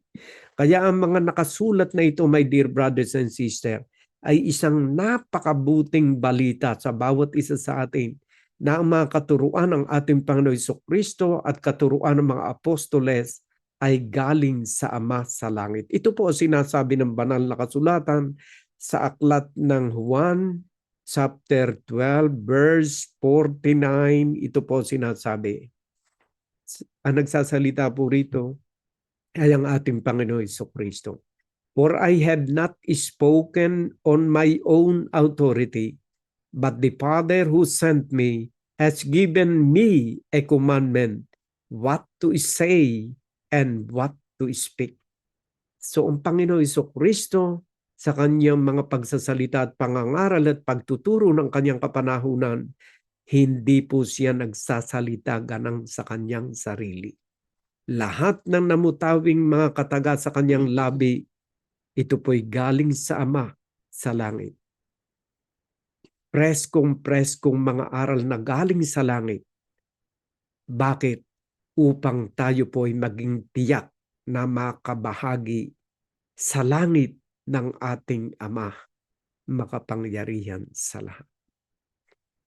Kaya ang mga nakasulat na ito, my dear brothers and sisters, ay isang napakabuting balita sa bawat isa sa atin na ang mga katuruan ng ating Panginoon Jesucristo at katuruan ng mga apostoles ay galing sa Ama sa langit. Ito po ang sinasabi ng banal na kasulatan sa aklat ng Juan chapter 12 verse 49. Ito po sinasabi. Ang nagsasalita po rito ay ang ating Panginoon Jesucristo. For I have not spoken on my own authority, but the Father who sent me has given me a commandment what to say and what to speak. So ang Panginoon Jesucristo sa kanyang mga pagsasalita at pangangaral at pagtuturo ng kanyang kapanahunan, hindi po siya nagsasalita ganang sa kanyang sarili. Lahat ng namutawing mga kataga sa kanyang labi, ito po'y galing sa Ama sa langit. Preskong mga aral na galing sa langit. Bakit? Upang tayo po'y maging tiyak na makabahagi sa langit ng ating Ama, makapangyarihan sa lahat.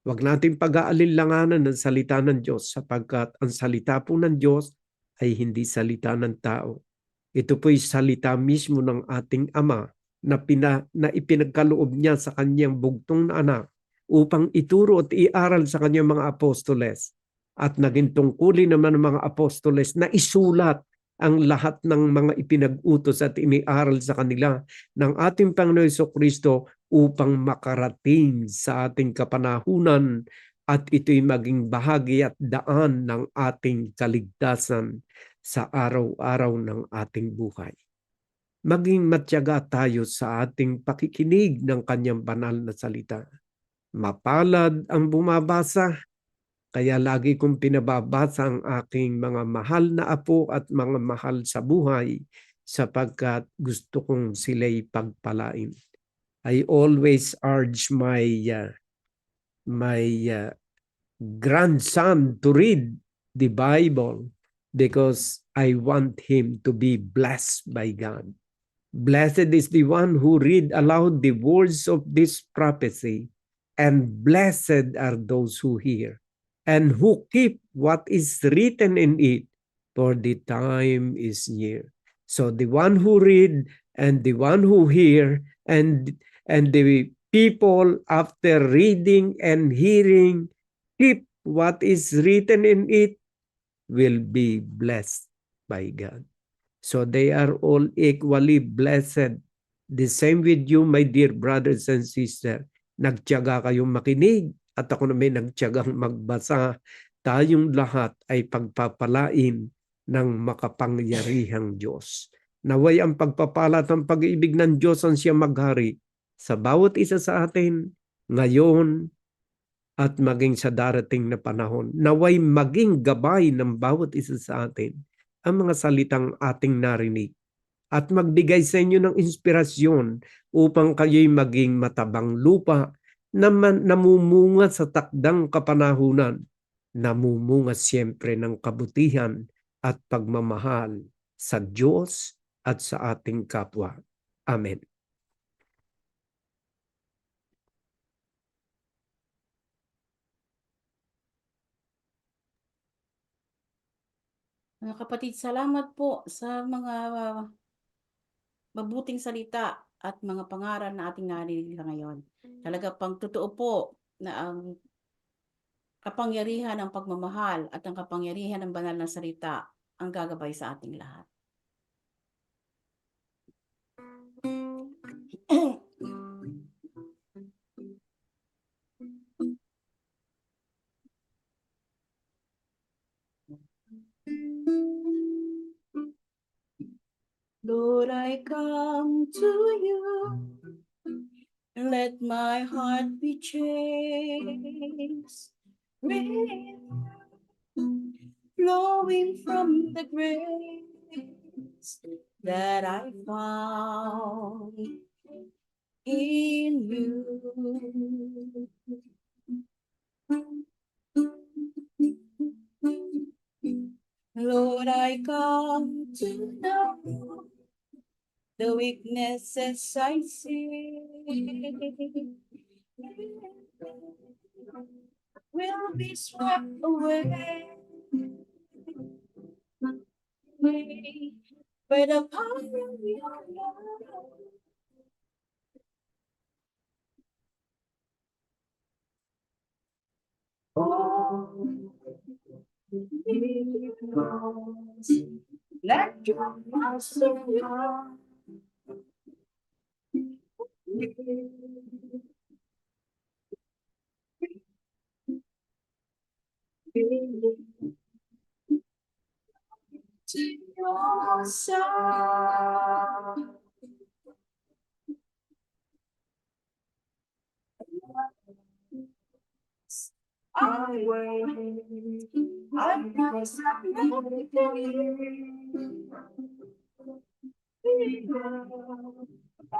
Huwag nating pag-aalinlanganan ng salita ng Diyos sapagkat ang salita po ng Diyos ay hindi salita ng tao. Ito po'y salita mismo ng ating Ama na ipinagkaloob niya sa kanyang bugtong na anak upang ituro at iaral sa kanyang mga apostoles at naging tungkulin naman ng mga apostoles na isulat ang lahat ng mga ipinag-utos at iniaral sa kanila ng ating Panginoon Jesucristo upang makarating sa ating kapanahunan at ito'y maging bahagi at daan ng ating kaligtasan sa araw-araw ng ating buhay. Maging matyaga tayo sa ating pakikinig ng kanyang banal na salita. Mapalad ang bumabasa, kaya lagi kong pinababasa ang aking mga mahal na apo at mga mahal sa buhay sapagkat gusto kong sila'y pagpalain. I always urge my grandson to read the Bible because I want him to be blessed by God. Blessed is the one who read aloud the words of this prophecy, and blessed are those who hear and who keep what is written in it, for the time is near. So the one who read and the one who hear and the people after reading and hearing keep what is written in it will be blessed by God. So they are all equally blessed. The same with you, my dear brothers and sisters. Nagtiyaga kayong makinig at ako naman nagtiyagang magbasa. Tayong lahat ay pagpapalain ng makapangyarihang Diyos. Naway ang pagpapala at ang pag-ibig ng Diyos ang siya maghari sa bawat isa sa atin ngayon at maging sa darating na panahon. Naway maging gabay ng bawat isa sa atin ang mga salitang ating narinig at magbigay sa inyo ng inspirasyon upang kayo'y maging matabang lupa na namumunga sa takdang kapanahunan, namumunga siyempre ng kabutihan at pagmamahal sa Diyos at sa ating kapwa. Amen.
Mga kapatid, salamat po sa mga mabuting salita at mga pangaral na ating narinig ngayon. Talaga pang totoo po na ang kapangyarihan ng pagmamahal at ang kapangyarihan ng banal na salita ang gagabay sa ating lahat. Lord, I come to you. Let my heart be changed. Flowing from the grace that I found in you. Lord, I come to know the weaknesses I see will be swept away by the power of your love. Let your master to your side. I wait, I promise I'm not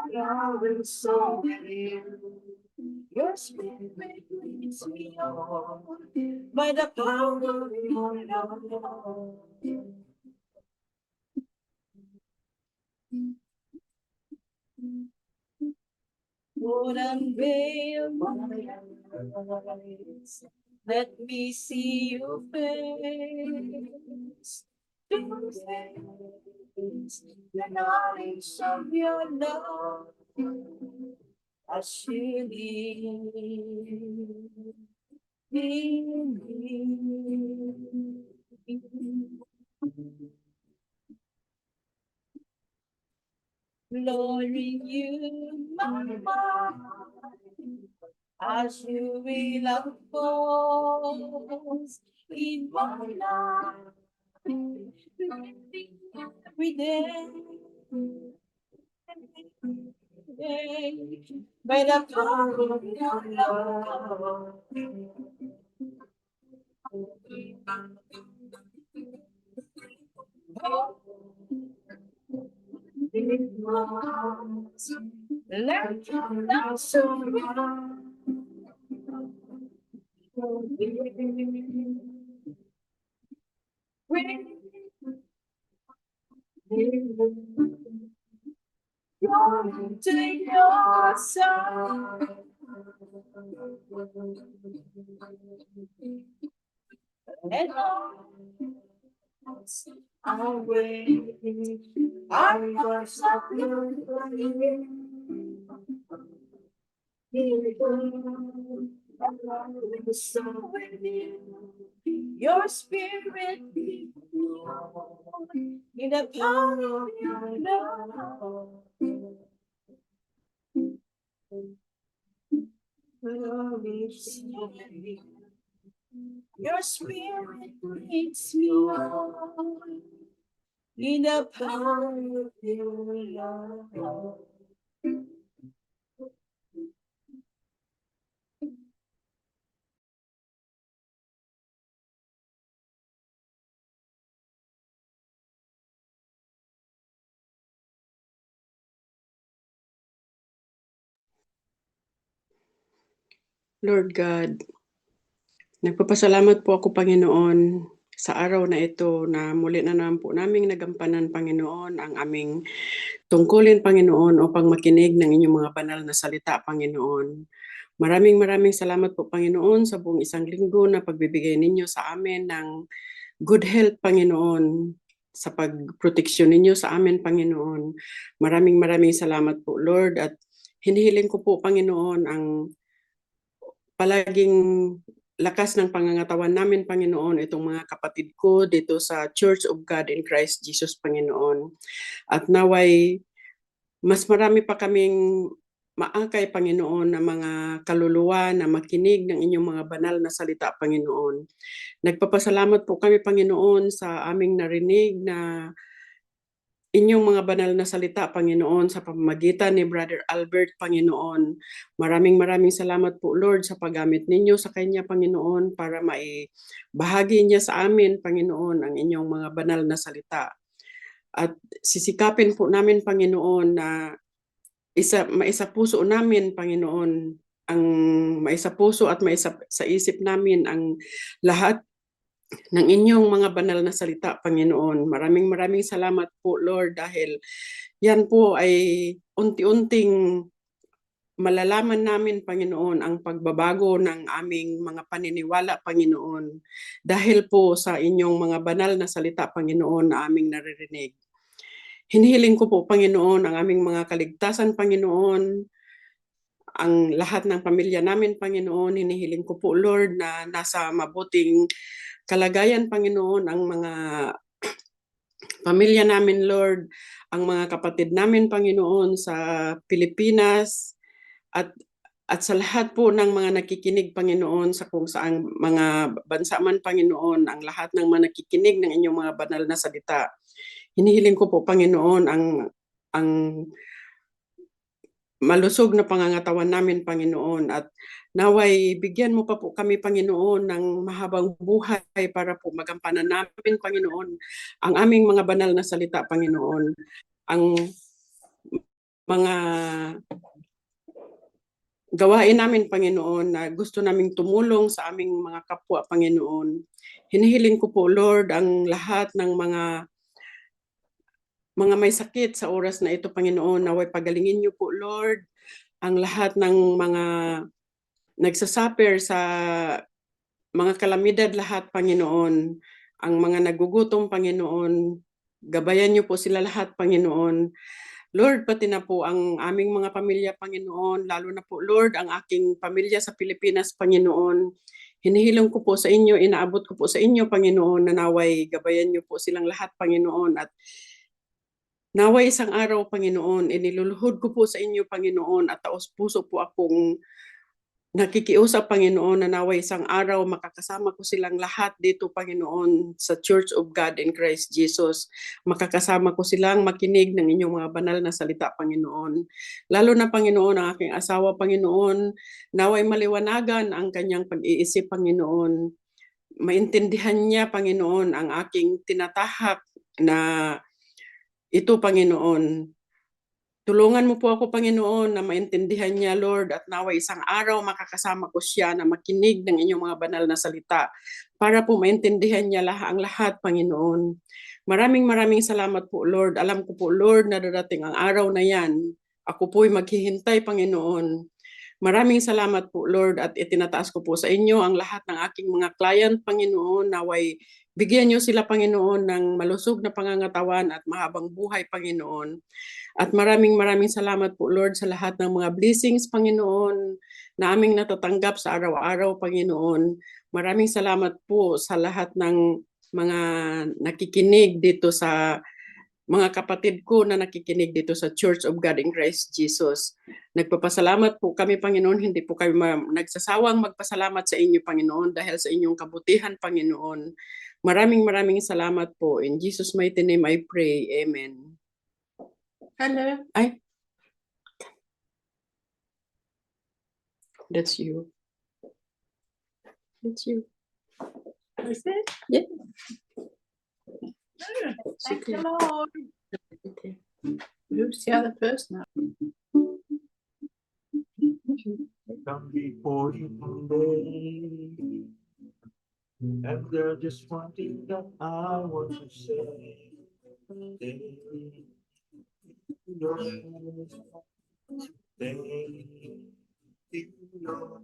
I will so you. Your spirit leads me on by the power of your love. Lord, unveil my eyes. Let me see your face. To face the knowledge of your love. As you live in me. imploring you, my mind, as you will unfold in my life, living every day. By the power of your love. Let your love surround. Take your side. And away. I was up so with you. Your spirit be in the power of your love. Your spirit leads me on in the power of your love.
Lord God, nagpapasalamat po ako, Panginoon, sa araw na ito na muli na naman po naming nagampanan, Panginoon, ang aming tungkulin, Panginoon, upang makinig ng inyong mga banal na salita, Panginoon. Maraming salamat po, Panginoon, sa buong isang linggo na pagbibigay ninyo sa amin ng good health, Panginoon, sa pagproteksyon ninyo sa amin, Panginoon. Maraming salamat po, Lord, at hinihiling ko po, Panginoon, ang palaging lakas ng pangangatawan namin, Panginoon, itong mga kapatid ko dito sa Church of God in Christ Jesus, Panginoon. At naway, mas marami pa kaming maakay, Panginoon, na mga kaluluwa na makinig ng inyong mga banal na salita, Panginoon. Nagpapasalamat po kami, Panginoon, sa aming narinig na inyong mga banal na salita, Panginoon, sa pamamagitan ni Brother Albert, Panginoon. Maraming salamat po, Lord, sa paggamit ninyo sa kanya, Panginoon, para maibahagi niya sa amin, Panginoon, ang inyong mga banal na salita. At sisikapin po namin, Panginoon, na maisa puso namin, Panginoon, ang maisa puso at maisa sa isip namin ang lahat ng inyong mga banal na salita, Panginoon. Maraming salamat po, Lord, dahil yan po ay unti-unting malalaman namin, Panginoon, ang pagbabago ng aming mga paniniwala, Panginoon, dahil po sa inyong mga banal na salita, Panginoon, na aming naririnig. Hinihiling ko po, Panginoon, ang aming mga kaligtasan, Panginoon, ang lahat ng pamilya namin, Panginoon. Hinihiling ko po, Lord, na nasa mabuting kalagayan, Panginoon, ang mga pamilya namin, Lord, ang mga kapatid namin, Panginoon, sa Pilipinas, at sa lahat po ng mga nakikinig, Panginoon, sa kung saang mga bansa man, Panginoon, ang lahat ng mga nakikinig ng inyong mga banal na salita. Hinihiling ko po, Panginoon, ang malusog na pangangatawan namin, Panginoon, at naway bigyan mo pa po kami, Panginoon, ng mahabang buhay para po magampanan namin, Panginoon, ang aming mga banal na salita, Panginoon. Ang mga gawain namin, Panginoon, na gusto naming tumulong sa aming mga kapwa, Panginoon. Hinihiling ko po, Lord, ang lahat ng mga may sakit sa oras na ito, Panginoon, naway pagalingin niyo po, Lord, ang lahat ng mga nagsasuffer sa mga kalamidad lahat, Panginoon, ang mga nagugutom, Panginoon, gabayan niyo po sila lahat, Panginoon. Lord, pati na po ang aming mga pamilya, Panginoon, lalo na po, Lord, ang aking pamilya sa Pilipinas, Panginoon. Hinihilong ko po sa inyo, inaabot ko po sa inyo, Panginoon, na naway gabayan niyo po silang lahat, Panginoon, at Naway isang araw, Panginoon, iniluluhod ko po sa inyo, Panginoon, at taos puso po akong nakikiusap, Panginoon, na naway isang araw makakasama ko silang lahat dito, Panginoon, sa Church of God in Christ Jesus. Makakasama ko silang makinig ng inyong mga banal na salita, Panginoon. Lalo na, Panginoon, ang aking asawa, Panginoon, naway maliwanagan ang kanyang pag-iisip, Panginoon. Maintindihan niya, Panginoon, ang aking tinatahak na ito, Panginoon. Tulungan mo po ako, Panginoon, na maintindihan niya, Lord, at naway isang araw makakasama ko siya na makinig ng inyong mga banal na salita para po maintindihan niya ang lahat, Panginoon. Maraming salamat po, Lord. Alam ko po, Lord, na darating ang araw na yan. Ako po'y maghihintay, Panginoon. Maraming salamat po, Lord, at itinataas ko po sa inyo ang lahat ng aking mga client, Panginoon, naway bigyan niyo sila, Panginoon, ng malusog na pangangatawan at mahabang buhay, Panginoon. At maraming salamat po, Lord, sa lahat ng mga blessings, Panginoon, na aming natatanggap sa araw-araw, Panginoon. Maraming salamat po sa lahat ng mga nakikinig dito sa mga kapatid ko na nakikinig dito sa Church of God in Christ Jesus. Nagpapasalamat po kami, Panginoon. Hindi po kami nagsasawang magpasalamat sa inyo, Panginoon, dahil sa inyong kabutihan, Panginoon. Maraming salamat po. In Jesus' mighty name I pray. Amen.
Hello.
Ay. That's you. That's you.
Is it?
Yeah.
Thank
Okay.
the Lord.
Okay.
Who's the other person?
Come before you today. And there's just one thing that I want to say. Thank you, Lord. Thank you, Lord.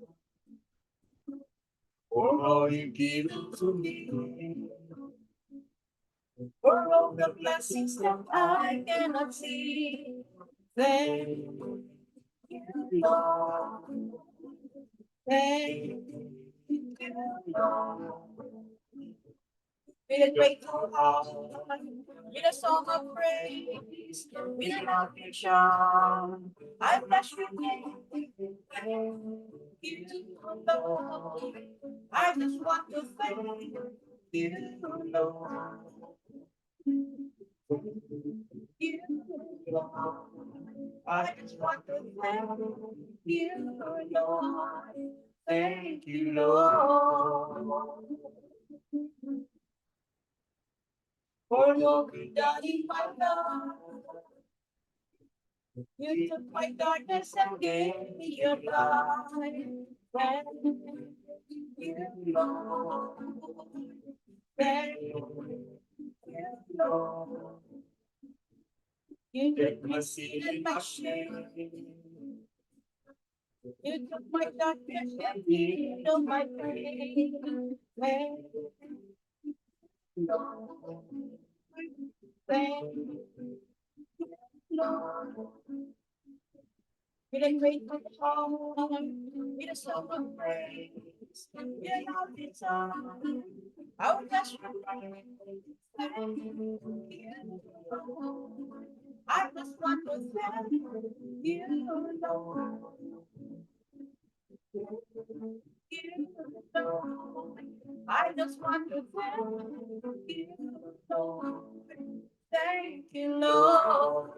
For all you give to me. For all the blessings that I cannot see. Thank you, Lord. Thank you, Lord. With a grateful heart, with a song of praise, with an outreach song, I bless your name. Thank you, Lord. I just want to thank you, Lord. You, Lord. I just want to thank you, Lord. Thank you, Lord. For your good done in my life. You took my darkness and gave me your light. Thank you, Lord. Thank you, Lord. You took my sin and my shame. You took my darkness and healed my pain. Thank you, Lord. Thank you, Lord. With a grateful heart, with a song of praise, with an outreach song, I will bless your name. Thank you, Lord. I just want to thank you, Lord. You, Lord. I just want to thank you, Lord. Thank you, Lord.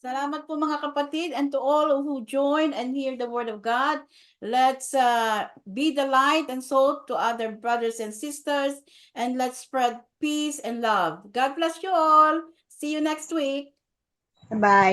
Salamat po mga kapatid, and to all who join and hear the word of God. Let's be the light and salt to other brothers and sisters, and let's spread peace and love. God bless you all. See you next week.
Bye.